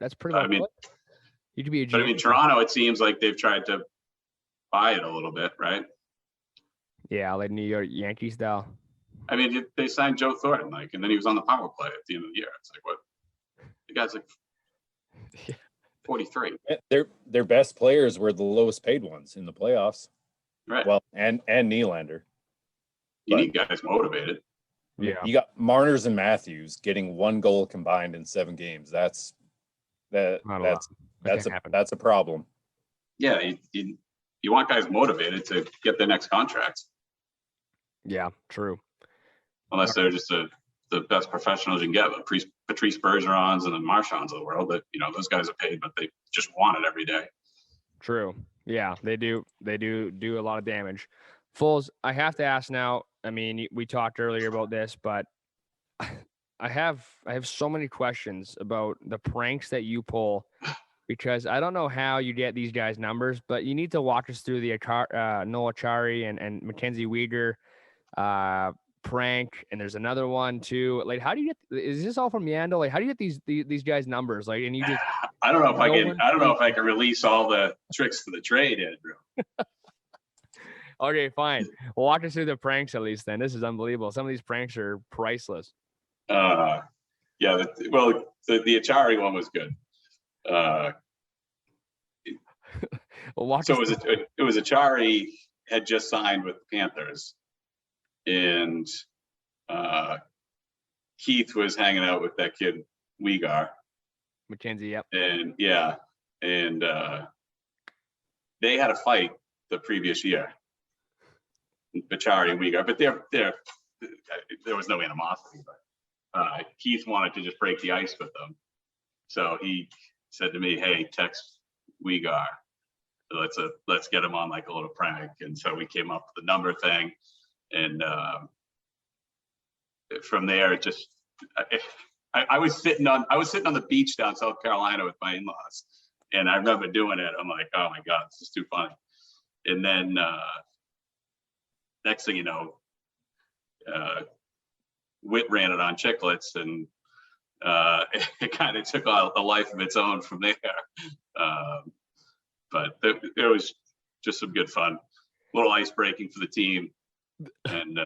Speaker 2: you could be a GM.
Speaker 3: But Toronto, it seems like they've tried to buy it a little bit, right?
Speaker 2: Yeah, like New York Yankee style.
Speaker 3: I mean, they signed Joe Thornton, like, and then he was on the power play at the end of the year. It's like, what? The guy's like 43.
Speaker 1: Their best players were the lowest paid ones in the playoffs.
Speaker 3: Right.
Speaker 1: Well, and Nylander.
Speaker 3: You need guys motivated.
Speaker 2: Yeah.
Speaker 1: You got Marners and Matthews getting 1 goal combined in 7 games. That's a problem.
Speaker 3: Yeah, you want guys motivated to get their next contracts.
Speaker 2: Yeah, true.
Speaker 3: Unless they're just the best professionals you can get, like Patrice Bergerons and the Marchands of the world. That those guys are paid, but they just want it every day.
Speaker 2: True. Yeah, they do a lot of damage. Foles, I have to ask now. I mean, we talked earlier about this, but I have so many questions about the pranks that you pull, because I don't know how you get these guys' numbers, but you need to walk us through the Noah Chari and Mackenzie Weegar prank, and there's another one too. Like, how do you get? Is this all from Yandel? Like, how do you get these guys' numbers? Like, and you just
Speaker 3: I don't know if I can release all the tricks for the trade, Andrew.
Speaker 2: Okay, fine. Well, walk us through the pranks at least. Then this is unbelievable. Some of these pranks are priceless.
Speaker 3: Yeah. The Achari one was good. It was Achari had just signed with the Panthers, and Keith was hanging out with that kid Weegar.
Speaker 2: Mackenzie, yep.
Speaker 3: And they had a fight the previous year, Achari and Weegar, but there was no animosity. But Keith wanted to just break the ice with them, so he said to me, "Hey, text Weegar. Let's get him on like a little prank." And so we came up with the number thing, and from there it just I was sitting on the beach down South Carolina with my in-laws, and I remember doing it. I'm like, oh my god, this is too funny. And then next thing you know, Whit ran it on Chicklets, and it kind of took a life of its own from there. But there was just some good fun, a little ice breaking for the team, and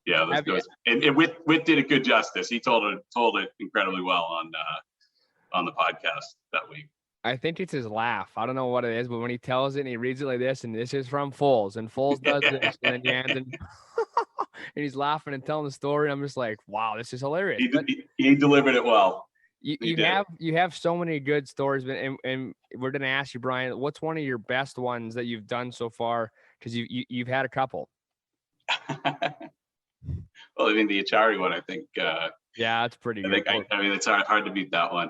Speaker 3: and Whit did a good justice. He told it incredibly well on the podcast that week.
Speaker 2: I think it's his laugh. I don't know what it is, but when he tells it and he reads it like this, and this is from Foles, and Foles does this, and then Yandel, and he's laughing and telling the story. I'm just like, wow, this is hilarious.
Speaker 3: He delivered it well.
Speaker 2: You have so many good stories, and we're gonna ask you, Brian, what's one of your best ones that you've done so far? Because you've had a couple.
Speaker 3: Well, I mean, the Achari one, I think.
Speaker 2: Yeah, it's pretty good.
Speaker 3: I mean, it's hard to beat that one.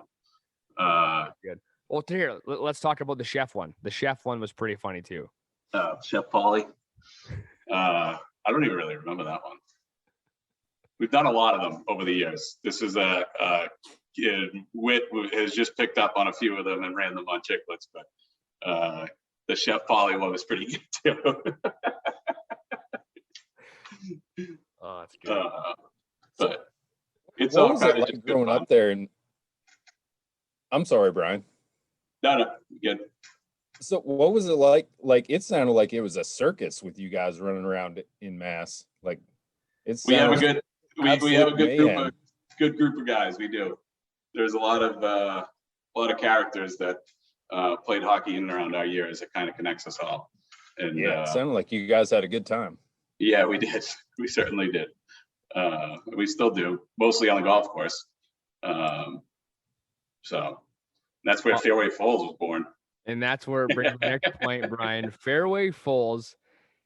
Speaker 2: Good. Well, here, let's talk about the chef one. The chef one was pretty funny too.
Speaker 3: Chef Pauly. I don't even really remember that one. We've done a lot of them over the years. This is Whit has just picked up on a few of them and ran them on Chicklets, but the Chef Pauly one was pretty good too.
Speaker 2: Oh, that's good.
Speaker 3: But it's
Speaker 1: what
Speaker 3: all
Speaker 1: was
Speaker 3: kind
Speaker 1: it
Speaker 3: of
Speaker 1: like growing up there? And I'm sorry, Brian.
Speaker 3: No, good.
Speaker 1: So what was it like? Like, it sounded like it was a circus with you guys running around in mass. Like,
Speaker 3: We have a good
Speaker 1: mayhem.
Speaker 3: good group of guys. We do. There's a lot of characters that played hockey in and around our years. It kind of connects us all. And
Speaker 1: it sounded like you guys had a good time.
Speaker 3: Yeah, we did. We certainly did. We still do, mostly on the golf course. So that's where Fairway Falls was born.
Speaker 2: And that's where it brings my next point, Brian. Fairway Falls,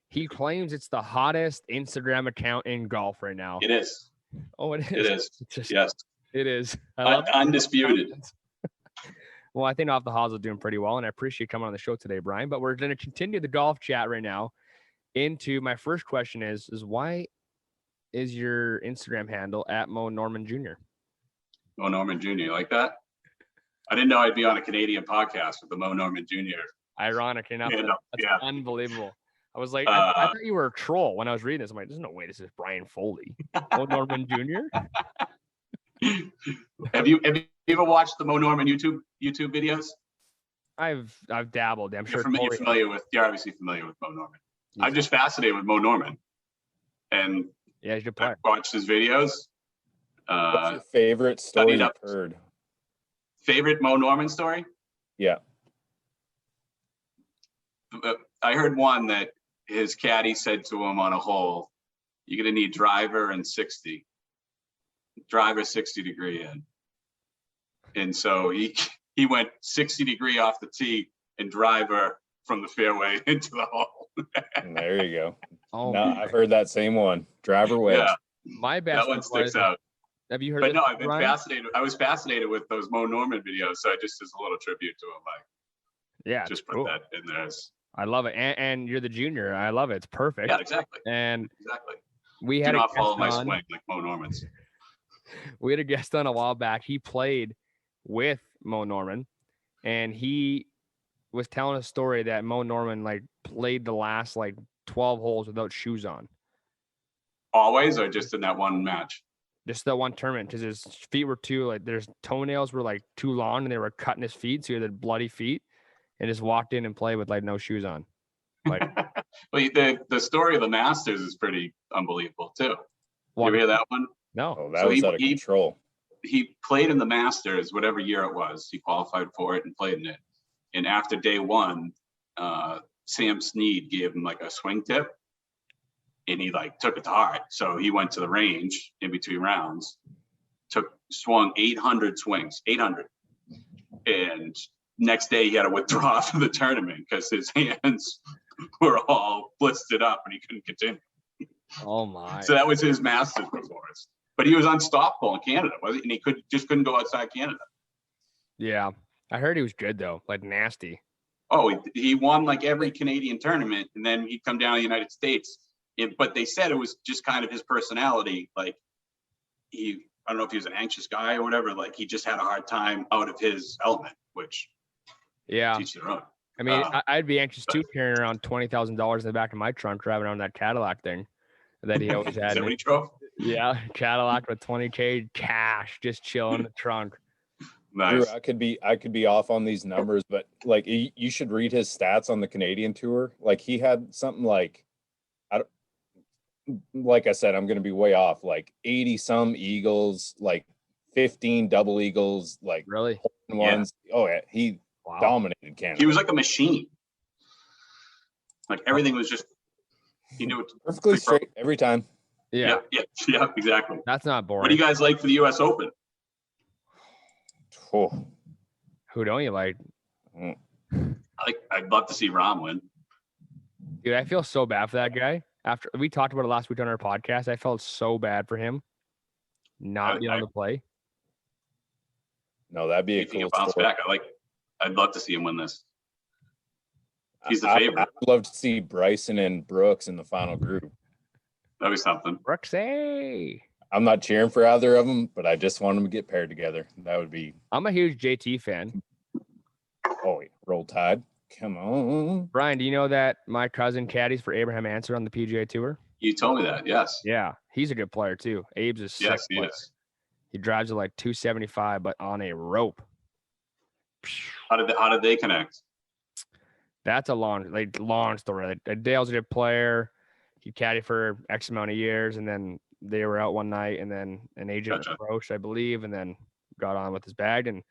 Speaker 2: he claims it's the hottest Instagram account in golf right now.
Speaker 3: It is.
Speaker 2: Oh, it is.
Speaker 3: It is. Yes.
Speaker 2: It is.
Speaker 3: Undisputed.
Speaker 2: Well, I think Off the Hosel doing pretty well, and I appreciate you coming on the show today, Brian. But we're going to continue the golf chat right now. Into my first question is why is your Instagram handle at Mo Norman Jr.?
Speaker 3: Mo Norman Jr. You like that? I didn't know I'd be on a Canadian podcast with the Mo Norman Jr.
Speaker 2: Ironic enough. That's unbelievable. I was like, I thought you were a troll when I was reading this. I'm like, there's no way this is Brian Foley. Mo Norman Jr.
Speaker 3: Have you ever watched the Mo Norman YouTube videos?
Speaker 2: I've dabbled. I'm sure
Speaker 3: You're obviously familiar with Mo Norman. I'm just fascinated with Mo Norman, and
Speaker 2: Yeah, he's a good
Speaker 3: I've
Speaker 2: player.
Speaker 3: watched his videos.
Speaker 1: What's your favorite story
Speaker 3: studied
Speaker 1: you've
Speaker 3: up.
Speaker 1: heard?
Speaker 3: Favorite Mo Norman story?
Speaker 1: Yeah.
Speaker 3: I heard one that his caddy said to him on a hole, "You're gonna need driver and 60 degree in," and so he went 60 degree off the tee and driver from the fairway into the hole.
Speaker 1: There you go.
Speaker 2: Oh,
Speaker 1: No, I've heard that same one. Driver wedge.
Speaker 3: Yeah,
Speaker 2: my best
Speaker 3: that one sticks
Speaker 2: was,
Speaker 3: out.
Speaker 2: have you heard
Speaker 3: But
Speaker 2: this,
Speaker 3: no, I've been
Speaker 2: Brian?
Speaker 3: fascinated. I was fascinated with those Mo Norman videos, so I just as a little tribute to him,
Speaker 2: Yeah,
Speaker 3: just
Speaker 2: it's
Speaker 3: put
Speaker 2: cool.
Speaker 3: that in there.
Speaker 2: I love it. And you're the junior. I love it. It's perfect.
Speaker 3: Yeah, exactly.
Speaker 2: And
Speaker 3: Exactly.
Speaker 2: we
Speaker 3: Do
Speaker 2: had a
Speaker 3: not follow
Speaker 2: guest
Speaker 3: my
Speaker 2: on.
Speaker 3: swing like Mo Norman's.
Speaker 2: We had a guest on a while back. He played with Mo Norman, and he was telling a story that Mo Norman like played the last like 12 holes without shoes on.
Speaker 3: Always, or just in that one match?
Speaker 2: Just that one tournament, because his feet were too like his toenails were like too long, and they were cutting his feet, so he had bloody feet, and just walked in and played with like no shoes on. Like,
Speaker 3: But the story of the Masters is pretty unbelievable too.
Speaker 2: What?
Speaker 3: You hear that one?
Speaker 2: No.
Speaker 1: Oh, that
Speaker 3: So
Speaker 1: was out of control.
Speaker 3: He played in the Masters, whatever year it was. He qualified for it and played in it. And after day one, Sam Snead gave him like a swing tip, and he like took it to heart. So he went to the range in between rounds, swung 800 swings, 800, and next day he had to withdraw from the tournament because his hands were all blistered up and he couldn't continue.
Speaker 2: Oh my.
Speaker 3: So that was his Masters performance. But he was unstoppable in Canada, wasn't he? And he just couldn't go outside Canada.
Speaker 2: Yeah. I heard he was good though, like nasty.
Speaker 3: Oh, he won like every Canadian tournament, and then he'd come down to the United States. But they said it was just kind of his personality. Like I don't know if he was an anxious guy or whatever. Like he just had a hard time out of his element, which
Speaker 2: Yeah.
Speaker 3: teach their own.
Speaker 2: I mean, I'd be anxious too, carrying around $20,000 in the back of my trunk, driving around that Cadillac thing that he always
Speaker 3: Is
Speaker 2: had.
Speaker 3: that what he drove?
Speaker 2: Yeah, Cadillac with 20K cash just chilling in the trunk.
Speaker 1: Drew,
Speaker 3: Nice.
Speaker 1: I could be off on these numbers, but like you should read his stats on the Canadian tour. Like he had something like, like I said, I'm going to be way off. Like 80 some eagles, like 15 double eagles, like
Speaker 2: Really?
Speaker 1: ones. Yeah. Oh yeah, he dominated Canada.
Speaker 3: He was like a machine. Like everything was just, he knew it
Speaker 1: perfectly straight every time.
Speaker 2: Yeah,
Speaker 3: exactly.
Speaker 2: That's not boring.
Speaker 3: What do you guys like for the U.S. Open?
Speaker 1: Oh.
Speaker 2: Who don't you like?
Speaker 3: I'd love to see Rahm win.
Speaker 2: Dude, I feel so bad for that guy. After we talked about it last week on our podcast, I felt so bad for him not being able to play.
Speaker 1: No, that'd be a cool
Speaker 3: bounce
Speaker 1: story.
Speaker 3: back. I'd love to see him win this. He's the favorite.
Speaker 1: I'd love to see Bryson and Brooks in the final group.
Speaker 3: That'd be something.
Speaker 2: Brooksy.
Speaker 1: I'm not cheering for either of them, but I just want them to get paired together. That would be.
Speaker 2: I'm a huge JT fan.
Speaker 1: Oh, roll Tide. Come on.
Speaker 2: Brian, do you know that my cousin caddies for Abraham Answer on the PGA Tour?
Speaker 3: You told me that, yes.
Speaker 2: Yeah, he's a good player too. Abe's a sick
Speaker 3: Yes, he
Speaker 2: player.
Speaker 3: is.
Speaker 2: He drives it like 275, but on a rope.
Speaker 3: How did they connect?
Speaker 2: That's a long story. Like, Dale's a good player. He caddied for X amount of years, and then they were out one night, and then an agent approached, I believe, and then got on with his bag, and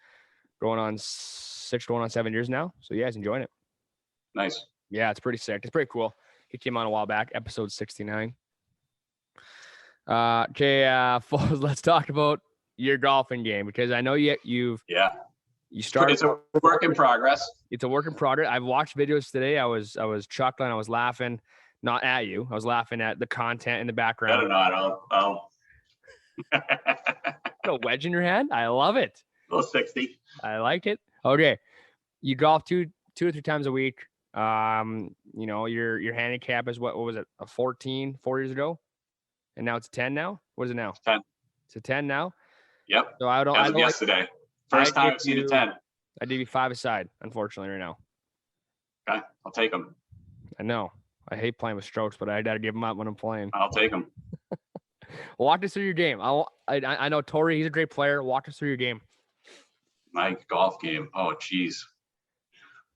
Speaker 2: going on 7 years now. So yeah, he's enjoying it.
Speaker 3: Nice.
Speaker 2: Yeah, it's pretty sick. It's pretty cool. He came on a while back, episode 69. Okay, Foles, let's talk about your golfing game, because I know you started.
Speaker 3: It's a work in progress.
Speaker 2: It's a work in progress. I've watched videos today. I was chuckling. I was laughing, not at you. I was laughing at the content in the background.
Speaker 3: I don't know. I'll
Speaker 2: a wedge in your hand. I love it.
Speaker 3: little 60.
Speaker 2: I like it. Okay, you golf two or three times a week. Your handicap is what was it? A 14 4 years ago, and now it's a 10 now. What is it now?
Speaker 3: 10.
Speaker 2: It's a 10 now.
Speaker 3: Yep.
Speaker 2: So I don't.
Speaker 3: As of yesterday. First time I've seen a 10.
Speaker 2: I give you 5 aside, unfortunately, right now.
Speaker 3: Okay, I'll take them.
Speaker 2: I know. I hate playing with strokes, but I gotta give them up when I'm playing.
Speaker 3: I'll take them.
Speaker 2: Walk us through your game. I know Torrie. He's a great player. Walk us through your game.
Speaker 3: My golf game. Oh, geez.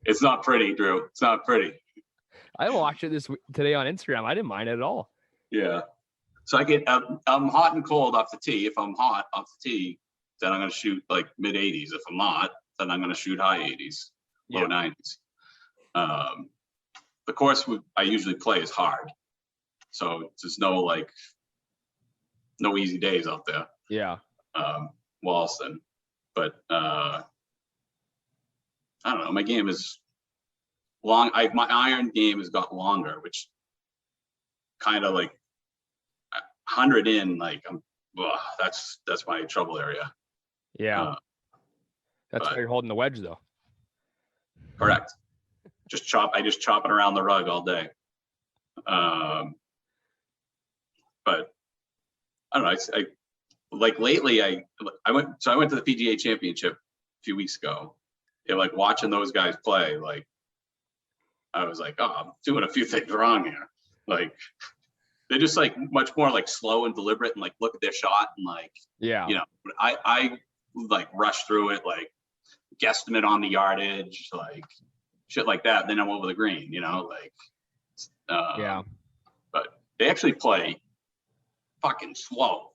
Speaker 3: It's not pretty, Drew. It's not pretty.
Speaker 2: I watched it today on Instagram. I didn't mind it at all.
Speaker 3: Yeah. So I get, I'm hot and cold off the tee. If I'm hot off the tee, then I'm going to shoot like mid 80s. If I'm not, then I'm going to shoot high 80s, low 90s. The course I usually play is hard. So there's no easy days out there.
Speaker 2: Yeah.
Speaker 3: Wallaston. But I don't know. My game is long. My iron game has got longer, which kind of like 100 in, like that's my trouble area.
Speaker 2: Yeah. That's why you're holding the wedge though.
Speaker 3: Correct. I just chop it around the rug all day. But I don't know. I like lately I went to the PGA Championship a few weeks ago. And like watching those guys play, like I was like, oh, I'm doing a few things wrong here. Like they're just like much more like slow and deliberate and like look at their shot and like, I like rush through it, like guesstimate on the yardage, like shit like that. Then I'm over the green, but they actually play fucking slow.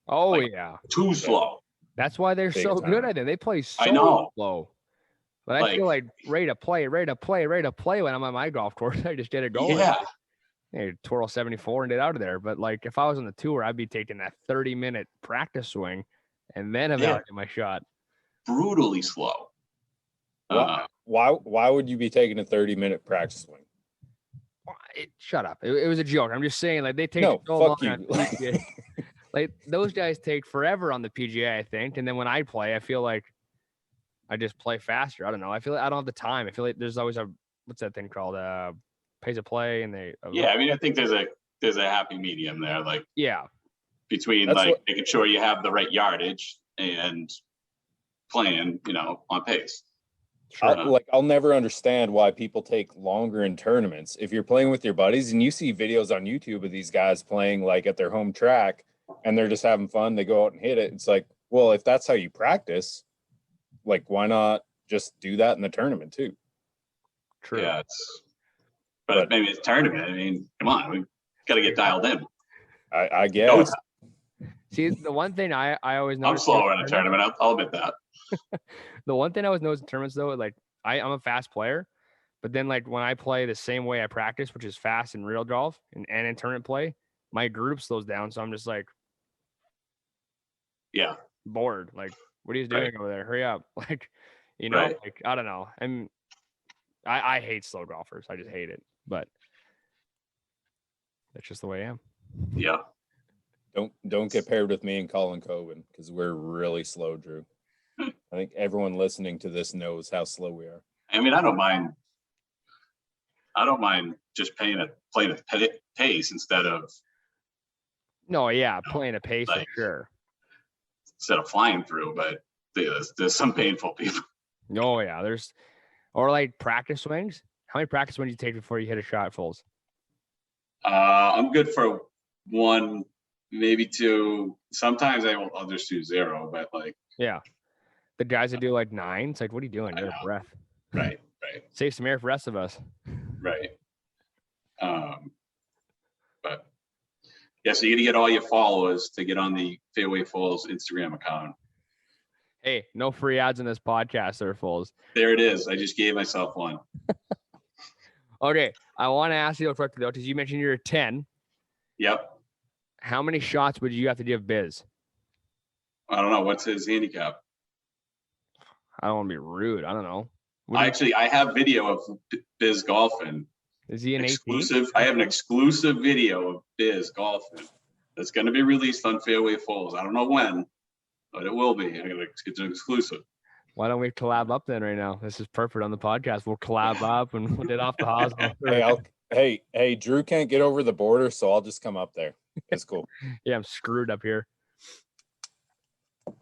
Speaker 2: Oh, like, yeah.
Speaker 3: Too slow.
Speaker 2: That's why they're so good at it. They play so slow. But I feel like ready to play when I'm on my golf course. I just get it going.
Speaker 3: Yeah.
Speaker 2: Hey, twirl 74 and get out of there. But like if I was on the tour, I'd be taking that 30-minute practice swing and then evaluating my shot.
Speaker 3: Brutally slow.
Speaker 1: Why would you be taking a 30-minute practice swing?
Speaker 2: Shut up. It was a joke. I'm just saying, like, they take
Speaker 1: no,
Speaker 2: so
Speaker 1: fuck
Speaker 2: long
Speaker 1: you.
Speaker 2: Like, those guys take forever on the PGA, I think. And then when I play, I feel like I just play faster. I don't know. I feel like I don't have the time. I feel like there's always what's that thing called? Pace of play. And I
Speaker 3: mean, I think there's a happy medium there. Like, between making sure you have the right yardage and playing, on pace.
Speaker 1: I'll never understand why people take longer in tournaments. If you're playing with your buddies and you see videos on YouTube of these guys playing like at their home track and they're just having fun, they go out and hit it. It's like, well, if that's how you practice, like, why not just do that in the tournament too?
Speaker 2: True.
Speaker 3: Yeah, but maybe it's tournament. I mean, come on, we got to get dialed in.
Speaker 1: I guess.
Speaker 2: See, the one thing I always know.
Speaker 3: I'm slower in a tournament. I'll admit that.
Speaker 2: The one thing I always notice in tournaments though, like I'm a fast player, but then like when I play the same way I practice, which is fast in real golf and in tournament play, my group slows down. So I'm just like, bored. Like, what are you doing over there? Hurry up. Like, like, I don't know. I hate slow golfers. I just hate it, but that's just the way I am.
Speaker 3: Yeah.
Speaker 1: Don't get paired with me and Colin Coben because we're really slow, Drew. I think everyone listening to this knows how slow we are.
Speaker 3: I mean, I don't mind just playing a pace instead of.
Speaker 2: No, playing a pace for sure.
Speaker 3: Instead of flying through, but there's some painful people.
Speaker 2: Oh yeah, or like practice swings. How many practice swings do you take before you hit a shot, Foles?
Speaker 3: I'm good for one, maybe two. Sometimes I'll just do zero, but like.
Speaker 2: Yeah. The guys that do like 9, it's like, what are you doing? You're out of breath.
Speaker 3: Right.
Speaker 2: Save some air for the rest of us.
Speaker 3: Right. But yeah, so you got to get all your followers to get on the Fairway Falls Instagram account.
Speaker 2: Hey, no free ads in this podcast there, Foles.
Speaker 3: There it is. I just gave myself one.
Speaker 2: Okay. I want to ask you real quickly though, because you mentioned you're a 10.
Speaker 3: Yep.
Speaker 2: How many shots would you have to give Biz?
Speaker 3: I don't know. What's his handicap?
Speaker 2: I don't want to be rude. I don't know.
Speaker 3: I have video of Biz golfing.
Speaker 2: Is he an
Speaker 3: exclusive? I have an exclusive video of Biz golfing that's going to be released on Fairway Falls. I don't know when, but it will be. It's an exclusive.
Speaker 2: Why don't we collab up then right now? This is perfect on the podcast. We'll collab up and we'll get off the Hosel.
Speaker 1: Hey, Drew can't get over the border, so I'll just come up there. It's cool.
Speaker 2: Yeah, I'm screwed up here.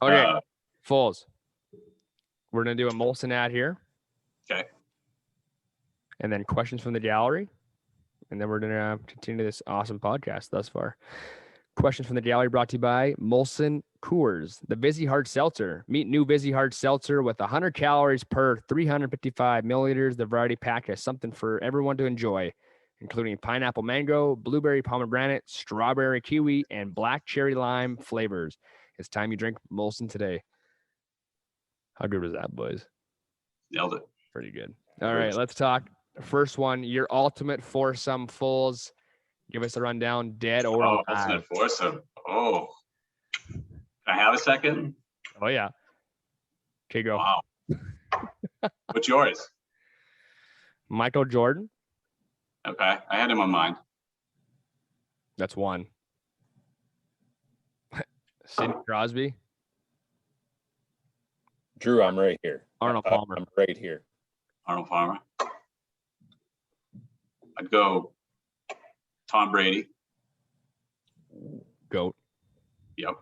Speaker 2: Okay, Foles. We're going to do a Molson ad here.
Speaker 3: Okay.
Speaker 2: And then questions from the gallery. And then we're going to continue this awesome podcast thus far. Questions from the gallery brought to you by Molson Coors, the Vizzy Hard Seltzer. Meet new Vizzy Hard Seltzer with 100 calories per 355 milliliters. The variety pack has something for everyone to enjoy. including pineapple mango, blueberry pomegranate, strawberry kiwi, and black cherry lime flavors. It's time you drink Molson today. How good was that, boys?
Speaker 3: Nailed it.
Speaker 2: Pretty good. All right, let's talk. First one, your ultimate foursome Foles. Give us a rundown, dead or alive.
Speaker 3: Ultimate foursome. Oh. Can I have a second?
Speaker 2: Oh, yeah. Okay, go.
Speaker 3: Wow. What's yours?
Speaker 2: Michael Jordan.
Speaker 3: Okay. I had him on mine.
Speaker 2: That's one. Sidney Crosby.
Speaker 1: Drew, I'm right here.
Speaker 2: Arnold Palmer.
Speaker 1: I'm right here.
Speaker 3: Arnold Palmer. I'd go Tom Brady.
Speaker 2: Goat.
Speaker 3: Yep.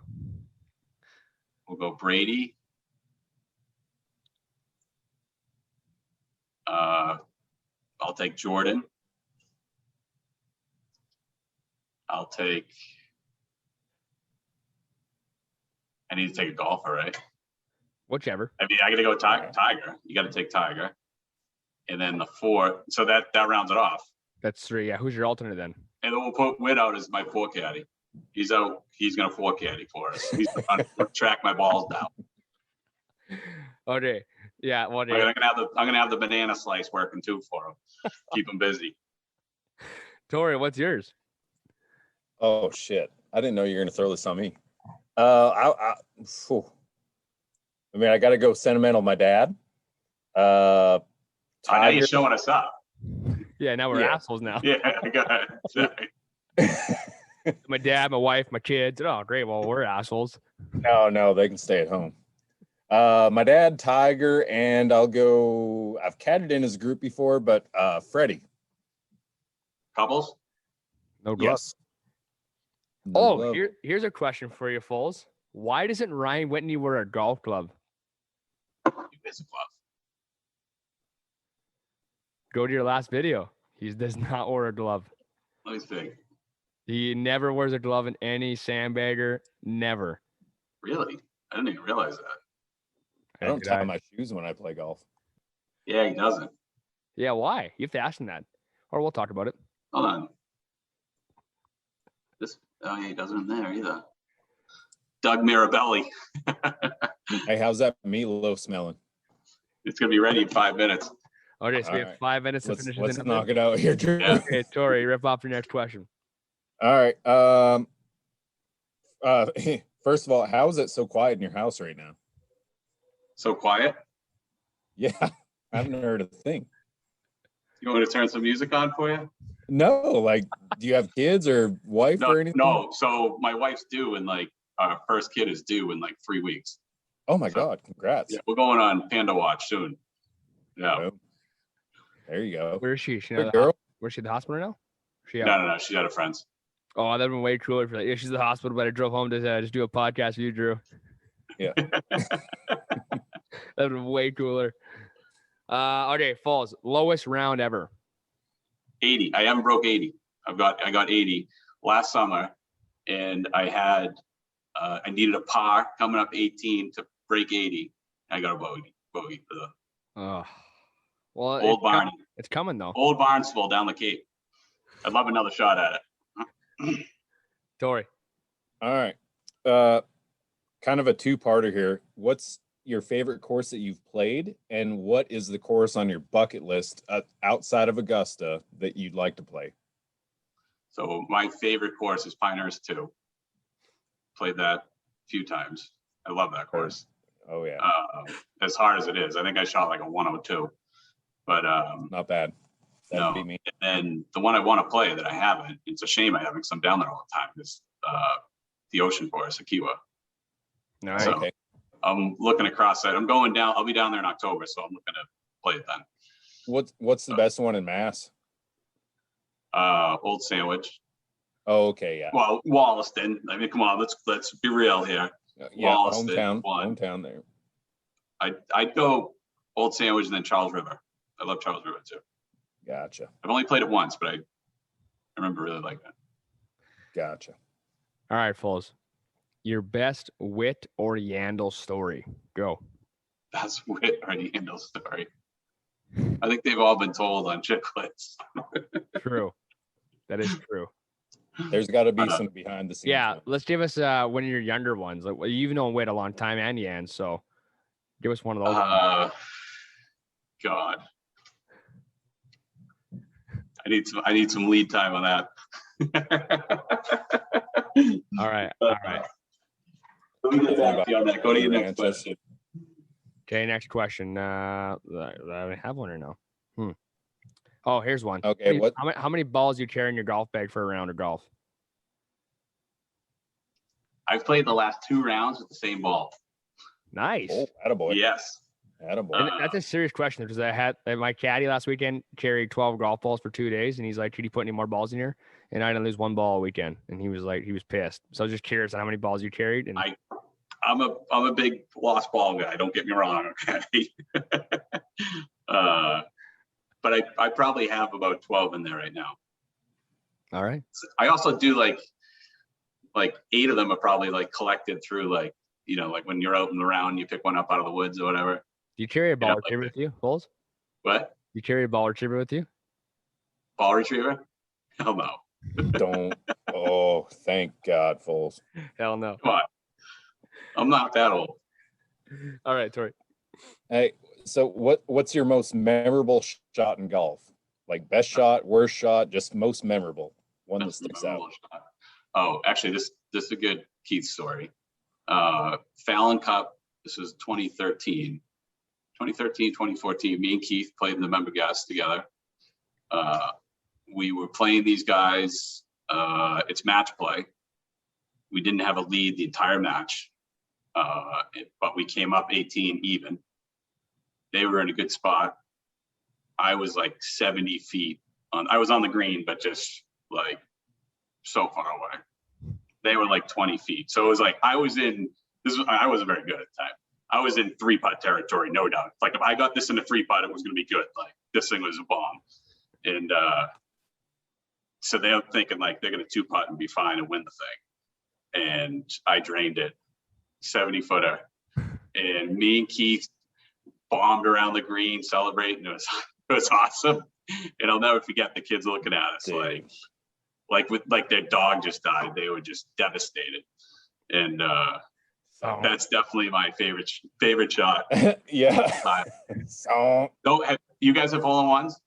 Speaker 3: We'll go Brady. I'll take Jordan. I need to take a golfer, right?
Speaker 2: Whichever.
Speaker 3: I mean, I got to go Tiger. You got to take Tiger. And then the four. So that rounds it off.
Speaker 2: That's three. Yeah. Who's your alternate then?
Speaker 3: And then we'll put Witt out as my four caddy. He's out. He's going to four caddy for us. He's going to track my balls down.
Speaker 2: Okay. Yeah. Well,
Speaker 3: I'm gonna have the banana slice working too for him. Keep him busy.
Speaker 2: Torrie, what's yours?
Speaker 1: Oh shit! I didn't know you were gonna throw this on me. I mean, I got to go sentimental. My dad.
Speaker 3: I know
Speaker 1: Tiger.
Speaker 3: you're showing us up.
Speaker 2: Yeah. Now we're assholes now.
Speaker 3: Yeah, I got it.
Speaker 2: My dad, my wife, my kids. Oh, great. Well, we're assholes.
Speaker 1: No, they can stay at home. My dad, Tiger, and I've caddied in his group before, but Freddie.
Speaker 3: Couples?
Speaker 2: No glove.
Speaker 1: Yes.
Speaker 2: Oh,
Speaker 1: glove.
Speaker 2: here's a question for you, Foles. Why doesn't Ryan Whitney wear a golf glove?
Speaker 3: He wears a glove.
Speaker 2: Go to your last video. He does not wear a glove.
Speaker 3: Let me see.
Speaker 2: He never wears a glove in any sandbagger. Never.
Speaker 3: Really? I didn't even realize that.
Speaker 1: I don't tie my shoes when I play golf.
Speaker 3: Yeah, he doesn't.
Speaker 2: Yeah, why? You have to ask him that. Or we'll talk about it.
Speaker 3: Hold on. He doesn't in there either. Doug Mirabelli.
Speaker 1: Hey, how's that meatloaf smelling?
Speaker 3: It's gonna be ready in 5 minutes.
Speaker 2: Okay, so
Speaker 1: All
Speaker 2: we have
Speaker 1: right.
Speaker 2: 5 minutes to finish
Speaker 1: Let's
Speaker 2: this.
Speaker 1: knock it out here, Drew.
Speaker 3: Yeah.
Speaker 2: Okay, Torrie, rip off your next question.
Speaker 1: All right. First of all, how is it so quiet in your house right now?
Speaker 3: So quiet.
Speaker 1: Yeah, I haven't heard a thing.
Speaker 3: You want me to turn some music on for you?
Speaker 1: No, like, do you have kids or wife or anything?
Speaker 3: No. So my wife's due in our first kid is due in 3 weeks.
Speaker 1: Oh my God, congrats.
Speaker 3: Yeah, we're going on Panda Watch soon. Yeah.
Speaker 1: Oh, there you go.
Speaker 2: Where is she?
Speaker 1: Good girl.
Speaker 2: Where's she at the hospital now?
Speaker 3: No. She's out of friends.
Speaker 2: Oh, that'd been way cooler for that. Yeah, she's at the hospital, but I drove home to just do a podcast with you, Drew.
Speaker 1: Yeah.
Speaker 2: That'd been way cooler. Okay, Falls, lowest round ever.
Speaker 3: 80. I haven't broke 80. I got 80 last summer, and I needed a par coming up 18 to break 80. I got a bogey for the
Speaker 2: Well,
Speaker 3: old Barney.
Speaker 2: It's coming though.
Speaker 3: Old Barnesville down the Cape. I'd love another shot at it.
Speaker 2: Torrie.
Speaker 1: All right. Kind of a two-parter here. What's your favorite course that you've played, and what is the course on your bucket list outside of Augusta that you'd like to play?
Speaker 3: So my favorite course is Pinehurst 2. Played that a few times. I love that course.
Speaker 1: Oh yeah.
Speaker 3: As hard as it is, I think I shot like a 102. But
Speaker 1: not bad. That'd be me.
Speaker 3: And then the one I want to play that I haven't, it's a shame I haven't because I'm down there all the time, is the ocean course, Akiwa.
Speaker 2: Nice.
Speaker 3: So
Speaker 1: Okay.
Speaker 3: I'm looking across that. I'm going down. I'll be down there in October, so I'm looking to play it then.
Speaker 1: What's the best one in Mass?
Speaker 3: Old Sandwich.
Speaker 1: Oh, okay, yeah.
Speaker 3: Well, Wollaston. I mean, come on, let's be real here.
Speaker 1: Yeah,
Speaker 3: Wollaston,
Speaker 1: hometown there.
Speaker 3: I'd go Old Sandwich and then Charles River. I love Charles River too.
Speaker 1: Gotcha.
Speaker 3: I've only played it once, but I remember really liking it.
Speaker 1: Gotcha.
Speaker 2: All right, Foles. Your best Wit or Yandel story. Go.
Speaker 3: That's Wit or Yandel story. I think they've all been told on Chicklets.
Speaker 2: True. That is true.
Speaker 1: There's got to be some behind the scenes.
Speaker 2: Yeah,
Speaker 1: ones.
Speaker 2: let's give us one of your younger ones. Like, well, you've known Wade a long time, and Yan, so give us one of those.
Speaker 3: God, I need some lead time on that.
Speaker 2: All right, all right.
Speaker 3: Let me get back to you on that. Go to your next question.
Speaker 2: Okay, next question. I have one or no? Oh, here's one.
Speaker 1: Okay, what?
Speaker 2: How many balls do you carry in your golf bag for a round of golf?
Speaker 3: I've played the last 2 rounds with the same ball.
Speaker 2: Nice.
Speaker 1: Oh, attaboy.
Speaker 3: Yes.
Speaker 1: Attaboy.
Speaker 2: And that's a serious question because I had my caddy last weekend carried 12 golf balls for 2 days, and he's like, "Could you put any more balls in here?" And I didn't lose 1 ball all weekend, and he was pissed. So I was just curious on how many balls you carried. And
Speaker 3: I'm a big lost ball guy. Don't get me wrong. Okay. But I probably have about 12 in there right now.
Speaker 2: all right.
Speaker 3: I also do like 8 of them are probably like collected through like, you know, like when you're out and around, you pick one up out of the woods or whatever.
Speaker 2: Do you carry a ball
Speaker 3: Yeah,
Speaker 2: retriever with you, Foles?
Speaker 3: What?
Speaker 2: You carry a ball retriever with you?
Speaker 3: Ball retriever? Hell no.
Speaker 1: Don't. Oh, thank God, Foles.
Speaker 2: Hell no.
Speaker 3: Come on. I'm not that old.
Speaker 2: All right, Torrie.
Speaker 1: Hey, so what's your most memorable shot in golf? Like best shot, worst shot, just most memorable one that
Speaker 3: That's the
Speaker 1: sticks out.
Speaker 3: memorable shot. Oh, actually, this is a good Keith story. Fallon Cup. This was 2013. 2014. Me and Keith played in the member guests together. We were playing these guys. It's match play. We didn't have a lead the entire match, but we came up 18 even. They were in a good spot. I was like 70 feet I was on the green, but just like so far away. They were like 20 feet. So it was like I wasn't very good at the time. I was in 3-putt territory, no doubt. Like if I got this in a 3-putt, it was going to be good. Like this thing was a bomb. And so they're thinking like they're going to 2-putt and be fine and win the thing. And I drained it, 70-footer. And me and Keith bombed around the green, celebrating. It was awesome. And I'll never forget the kids looking at us like their dog just died. They were just devastated. And that's definitely my favorite shot.
Speaker 1: Yeah. So
Speaker 3: You guys have hole-in-ones?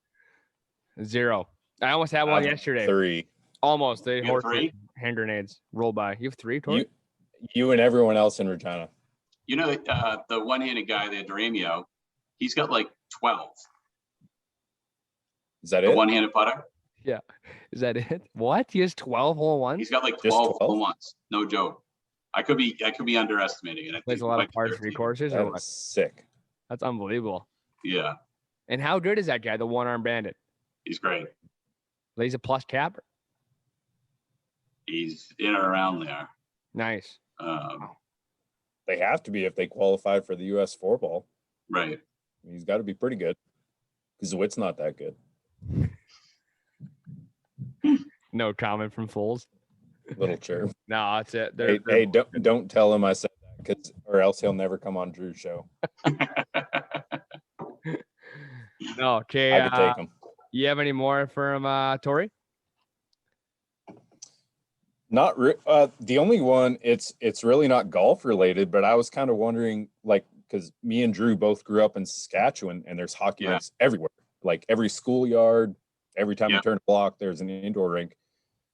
Speaker 2: 0. I almost had one yesterday.
Speaker 1: 3.
Speaker 2: Almost. They
Speaker 3: You have 3?
Speaker 2: hand grenades roll by. You have 3, Torrie?
Speaker 1: You and everyone else in Regina.
Speaker 3: You know, the one-handed guy there, Doramio, he's got like 12.
Speaker 1: Is that
Speaker 3: The
Speaker 1: it?
Speaker 3: one-handed putter.
Speaker 2: Yeah. Is that it? What? He has 12 hole-in-ones?
Speaker 3: He's got like
Speaker 1: Just
Speaker 3: 12
Speaker 1: 12?
Speaker 3: hole-in-ones. No joke. I could be underestimating it. I
Speaker 2: Plays
Speaker 3: think
Speaker 2: a lot
Speaker 3: it
Speaker 2: of par
Speaker 3: might be
Speaker 2: 3
Speaker 3: 13.
Speaker 2: courses. Or
Speaker 1: That
Speaker 2: what?
Speaker 1: was sick.
Speaker 2: That's unbelievable.
Speaker 3: Yeah,
Speaker 2: And how good is that guy, the one-arm bandit?
Speaker 3: he's great.
Speaker 2: He's a plus cap.
Speaker 3: He's in or around there.
Speaker 2: Nice.
Speaker 1: They have to be if they qualify for the U.S. 4-ball.
Speaker 3: Right.
Speaker 1: He's got to be pretty good because the Witt's not that good.
Speaker 2: No comment from Foles.
Speaker 1: Little chirp.
Speaker 2: No, that's it.
Speaker 1: Hey, don't tell him I said that, or else he'll never come on Drew's show.
Speaker 2: No, okay.
Speaker 1: I could take him.
Speaker 2: You have any more from Torrie?
Speaker 1: Not the only one. It's really not golf related, but I was kind of wondering, like, because me and Drew both grew up in Saskatchewan, and there's hockey rinks everywhere. Like every schoolyard, every time you turn a block, there's an indoor rink.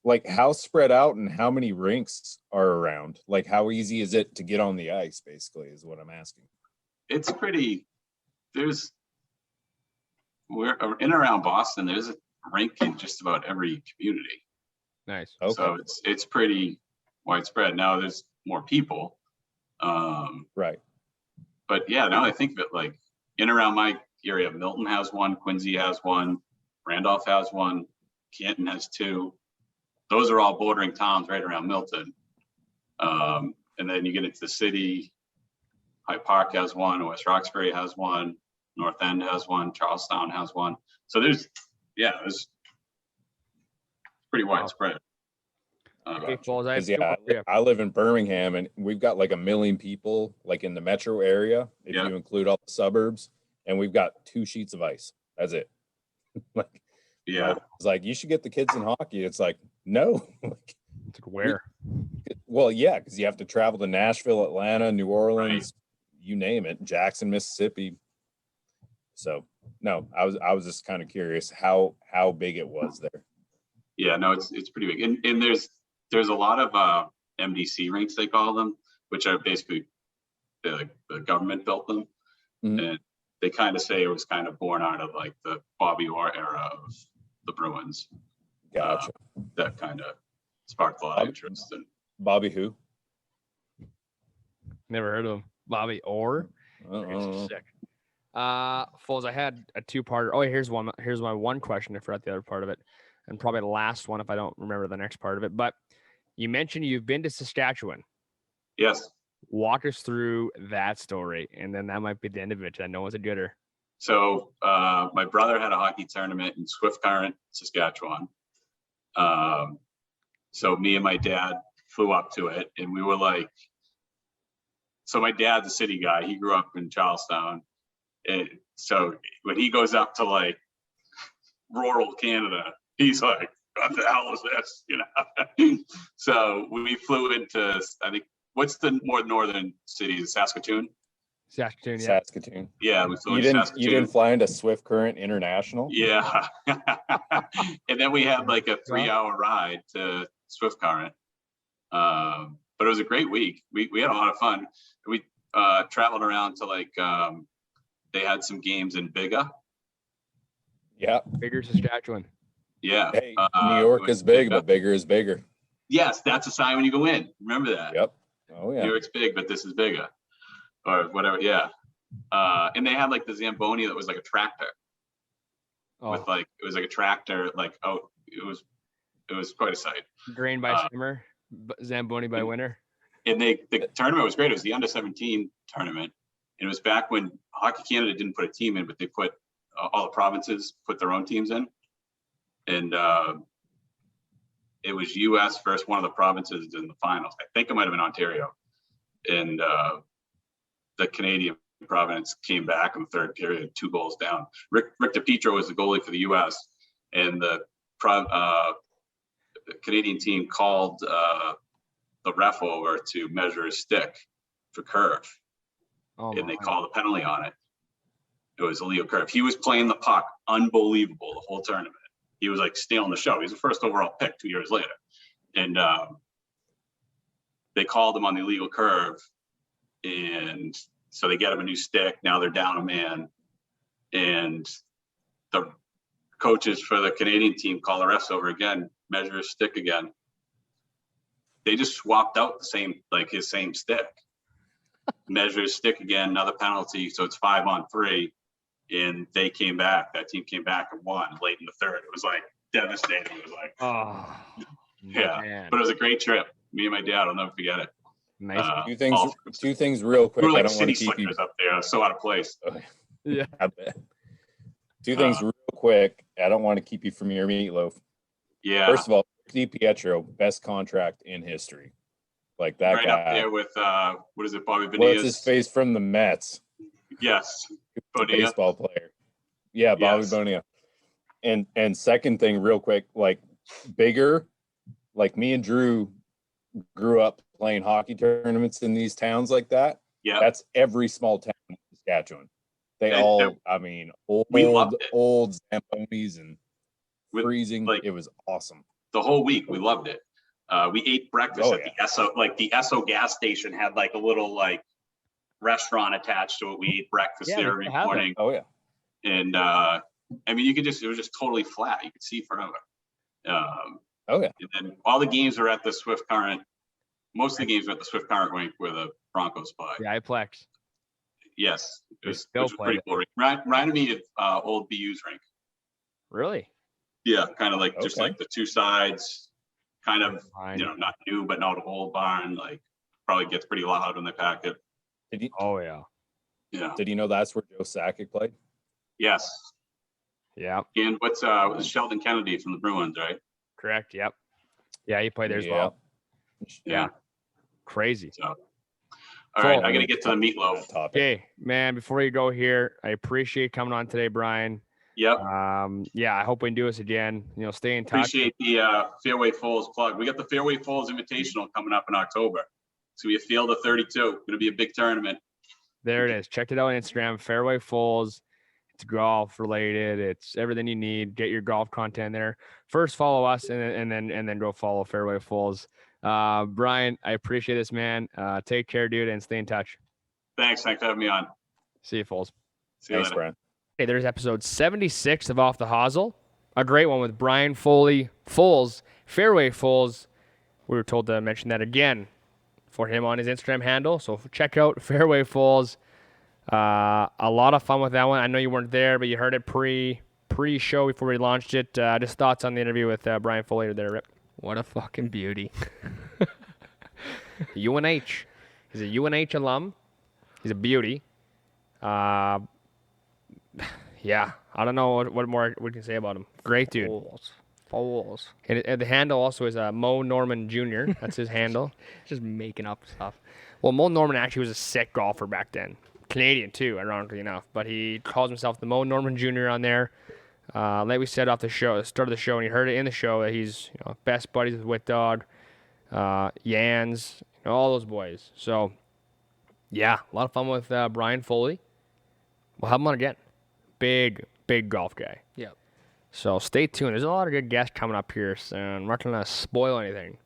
Speaker 1: Like, how spread out and how many rinks are around? Like, how easy is it to get on the ice? Basically, is what I'm asking.
Speaker 3: It's pretty. We're in and around Boston. There's a rink in just about every community.
Speaker 2: Nice.
Speaker 1: Okay.
Speaker 3: So it's pretty widespread. Now there's more people.
Speaker 1: Right.
Speaker 3: But yeah, now I think of it, like in and around my area, Milton has one, Quincy has one, Randolph has one, Canton has 2. Those are all bordering towns right around Milton. And then you get into the city, Hyde Park has one, West Roxbury has one, North End has one, Charlestown has one. So there's pretty widespread.
Speaker 2: Okay, Foles, I have
Speaker 1: 'Cause,
Speaker 2: two more for you.
Speaker 1: I live in Birmingham, and we've got like 1 million people, like in the metro area, if you include all the suburbs, and we've got 2 sheets of ice. That's it.
Speaker 3: Yeah.
Speaker 1: It's like, you should get the kids in hockey. It's like, no.
Speaker 2: It's like, where?
Speaker 1: Well, yeah, because you have to travel to Nashville, Atlanta, New Orleans, you name it, Jackson, Mississippi. So no, I was just kind of curious how big it was there.
Speaker 3: Yeah, no, it's pretty big. And there's a lot of MDC rinks, they call them, which are basically the government built them.
Speaker 1: Mhm.
Speaker 3: And they kind of say it was kind of born out of like the Bobby Orr era of the Bruins.
Speaker 1: Gotcha.
Speaker 3: That kind of sparked a lot of interest. And
Speaker 1: Bobby who?
Speaker 2: Never heard of him. Bobby Orr. Sick. Foles, I had a two-parter. Oh, here's one. Here's my one question. I forgot the other part of it, and probably the last one if I don't remember the next part of it. But you mentioned you've been to Saskatchewan.
Speaker 3: yes.
Speaker 2: Walk us through that story, and then that might be the end of it. I know it's a gooder.
Speaker 3: So my brother had a hockey tournament in Swift Current, Saskatchewan. So me and my dad flew up to it, and we were like, so my dad's a city guy. He grew up in Charlestown. And so when he goes up to like rural Canada, he's like, what the hell is this? You know? So we flew into, I think, what's the more northern city? Saskatoon?
Speaker 2: Saskatoon, yeah.
Speaker 1: Saskatoon.
Speaker 3: Yeah, we flew
Speaker 1: You
Speaker 3: into
Speaker 1: didn't
Speaker 3: Saskatoon.
Speaker 1: you didn't fly into Swift Current International?
Speaker 3: Yeah. And then we had like a 3-hour ride to Swift Current. But it was a great week. We had a lot of fun. We traveled around to like, they had some games in Bigga.
Speaker 1: Yeah.
Speaker 2: Bigger Saskatchewan.
Speaker 3: Yeah.
Speaker 1: Hey, New York is big, but bigger is bigger.
Speaker 3: Yes, that's a sign when you go in. Remember that.
Speaker 1: Yep. Oh yeah.
Speaker 3: New York's big, but this is bigger. Or whatever, yeah. And they had like the Zamboni that was like a tractor. With like, it was like a tractor, like, oh, it was quite a sight.
Speaker 2: Grain by summer, Zamboni by winter.
Speaker 3: And the tournament was great. It was the under-17 tournament. And it was back when Hockey Canada didn't put a team in, but they put all the provinces put their own teams in. And it was US versus one of the provinces in the finals. I think it might have been Ontario. And the Canadian province came back in the third period, 2 goals down. Rick DiPietro was the goalie for the US. And the Canadian team called the ref over to measure his stick for curve. And they called a penalty on it. It was a illegal curve. He was playing the puck unbelievable the whole tournament. He was like stealing the show. He was the first overall pick 2 years later. And they called him on the illegal curve. And so they get him a new stick. Now they're down a man. And the coaches for the Canadian team call the refs over again, measure his stick again. They just swapped out his same stick. Measure his stick again, another penalty. So it's 5-on-3. And they came back. That team came back and won late in the third. It was like devastating. It was like, yeah.
Speaker 2: Man.
Speaker 3: But it was a great trip. Me and my dad, I'll never forget it.
Speaker 2: Nice.
Speaker 1: Two things real quick.
Speaker 3: We were like
Speaker 1: I don't want
Speaker 3: city
Speaker 1: to keep you
Speaker 3: slickers up there. So out of place.
Speaker 2: Yeah.
Speaker 1: I bet. Two things real quick. I don't want to keep you from your meatloaf.
Speaker 3: Yeah.
Speaker 1: First of all, DiPietro, best contract in history. Like that
Speaker 3: right
Speaker 1: guy.
Speaker 3: up there with what is it, Bobby Bonilla?
Speaker 1: What's his face from the Mets?
Speaker 3: Yes.
Speaker 1: Bonilla. Baseball player. Yeah, Bobby Bonilla. And second thing, real quick, like bigger, like me and Drew grew up playing hockey tournaments in these towns like that.
Speaker 3: Yeah.
Speaker 1: That's every small town in Saskatchewan. They I mean, old Zambonis and freezing.
Speaker 3: Like,
Speaker 1: it was awesome.
Speaker 3: The whole week we loved it. We ate breakfast at the Esso, like the Esso gas station had like a little like restaurant attached to it. We ate breakfast there every morning.
Speaker 1: Oh yeah.
Speaker 3: And I mean, it was just totally flat. You could see forever.
Speaker 1: Oh yeah.
Speaker 3: And then all the games were at the Swift Current. Most of the games were at the Swift Current rink where the Broncos play.
Speaker 2: Yeah, IPlex.
Speaker 3: Yes, it was
Speaker 2: pretty
Speaker 3: cool. Reminded me of old BU's rink.
Speaker 2: Really?
Speaker 3: Yeah, kind of like just like the two sides, kind of not new but not old barn. Like probably gets pretty loud when they pack it.
Speaker 2: Yeah.
Speaker 3: Yeah.
Speaker 1: Did you know that's where Joe Sakic played?
Speaker 3: Yes.
Speaker 2: Yeah.
Speaker 3: And what's was Sheldon Kennedy from the Bruins, right?
Speaker 2: Correct. Yep. Yeah, he played there as well.
Speaker 3: Yeah.
Speaker 2: Crazy.
Speaker 3: So, all right, I got to get to the meatloaf.
Speaker 2: Okay, man, before you go here, I appreciate coming on today, Brian.
Speaker 3: Yep.
Speaker 2: Yeah, I hope we can do this again. Stay in touch.
Speaker 3: Appreciate the Fairway Falls plug. We got the Fairway Falls Invitational coming up in October. It's gonna be a field of 32. Gonna be a big tournament.
Speaker 2: There it is. Check it out on Instagram, Fairway Falls. It's golf related. It's everything you need. Get your golf content there. First, follow us, and then go follow Fairway Falls. Brian, I appreciate this, man. Take care, dude, and stay in touch.
Speaker 3: Thanks for having me on.
Speaker 2: See you, Falls.
Speaker 3: See you
Speaker 1: Thanks,
Speaker 3: later.
Speaker 1: Brian.
Speaker 2: Hey, there's episode 76 of Off the Hosel. A great one with Brian Foley, Foles, Fairway Foles. We were told to mention that again for him on his Instagram handle. So check out Fairway Foles. A lot of fun with that one. I know you weren't there, but you heard it pre-show before we launched it. Just thoughts on the interview with Brian Foley there, Rip.
Speaker 4: What a fucking beauty.
Speaker 2: UNH. He's a UNH alum. He's a beauty. Yeah, I don't know what more we can say about him. Great dude.
Speaker 4: Foles.
Speaker 2: And the handle also is Mo Norman Jr. That's his handle.
Speaker 4: Just making up stuff.
Speaker 2: Well, Mo Norman actually was a sick golfer back then. Canadian too, ironically enough. But he calls himself the Mo Norman Jr. on there. Like we said off the show, the start of the show, and you heard it in the show that he's best buddies with Wit Dog, Yans, all those boys. So, yeah, a lot of fun with Brian Foley. We'll have him on again. Big golf guy.
Speaker 4: Yep.
Speaker 2: So stay tuned. There's a lot of good guests coming up here soon. I'm not going to spoil anything,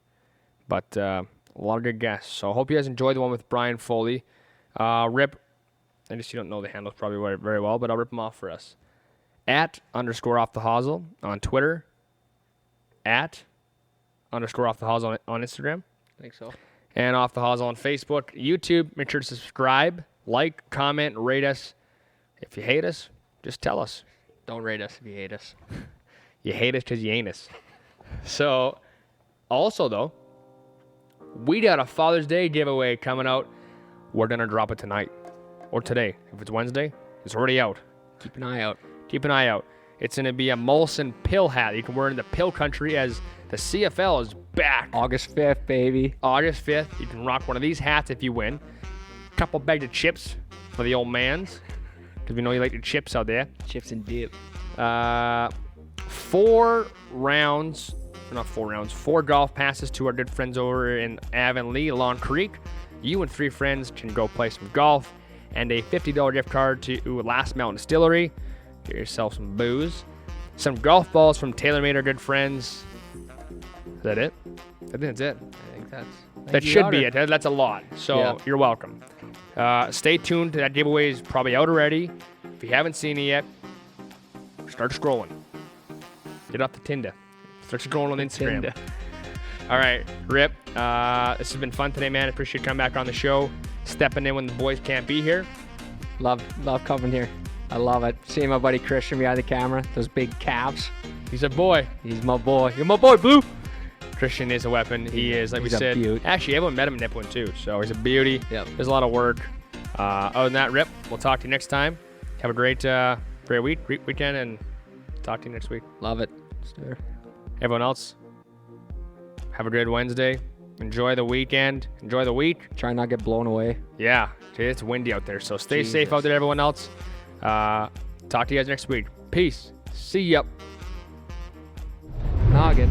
Speaker 2: but a lot of good guests. So I hope you guys enjoyed the one with Brian Foley. Rip, I guess you don't know the handles probably very well, but I'll rip them off for us. @_offthehosel on Twitter. @_offthehosel on Instagram.
Speaker 4: I think so.
Speaker 2: And Off the Hosel on Facebook. YouTube, make sure to subscribe, like, comment, rate us. If you hate us, just tell us.
Speaker 4: Don't rate us if you hate us.
Speaker 2: You hate us because you ain't us. So, also though, we got a Father's Day giveaway coming out. We're going to drop it tonight or today. If it's Wednesday, it's already out.
Speaker 4: Keep an eye out.
Speaker 2: Keep an eye out. It's going to be a Molson pill hat. You can wear in the pill country as the CFL is back.
Speaker 4: August 5th, baby.
Speaker 2: August 5th. You can rock one of these hats if you win. Couple bags of chips for the old mans, because we know you like the chips out there.
Speaker 4: Chips and dip.
Speaker 2: 4 golf passes to our good friends over in Avonlea, Long Creek. You and 3 friends can go play some golf, and a $50 gift card to Last Mountain Distillery. Get yourself some booze. Some golf balls from TaylorMade, our good friends. Is that it? I think that's it.
Speaker 4: I think
Speaker 2: That should be it. That's a lot. So
Speaker 4: Yeah.
Speaker 2: You're welcome. Stay tuned. That giveaway is probably out already. If you haven't seen it yet, start scrolling. Get off the Tinder. Start scrolling on Instagram.
Speaker 4: Tinder.
Speaker 2: All right, Rip. This has been fun today, man. I appreciate you coming back on the show, stepping in when the boys can't be here.
Speaker 4: Love coming here. I love it. Seeing my buddy Christian behind the camera. Those big calves.
Speaker 2: He's a boy.
Speaker 4: He's my boy. You're my boy, Blue.
Speaker 2: Christian is a weapon. He is, like we
Speaker 4: He's a
Speaker 2: said.
Speaker 4: beaut.
Speaker 2: Actually, everyone met him in Nipwood too, so he's a beauty.
Speaker 4: Yep.
Speaker 2: There's a lot of work. Other than that, Rip, we'll talk to you next time. Have a great weekend, and talk to you next week.
Speaker 4: Love it. Sir.
Speaker 2: Everyone else, have a good Wednesday. Enjoy the weekend. Enjoy the week.
Speaker 4: Try not to get blown away.
Speaker 2: Yeah, it's windy out there, so stay safe
Speaker 4: Jesus.
Speaker 2: out there, everyone else. Talk to you guys next week. Peace. See ya.
Speaker 4: Noggin.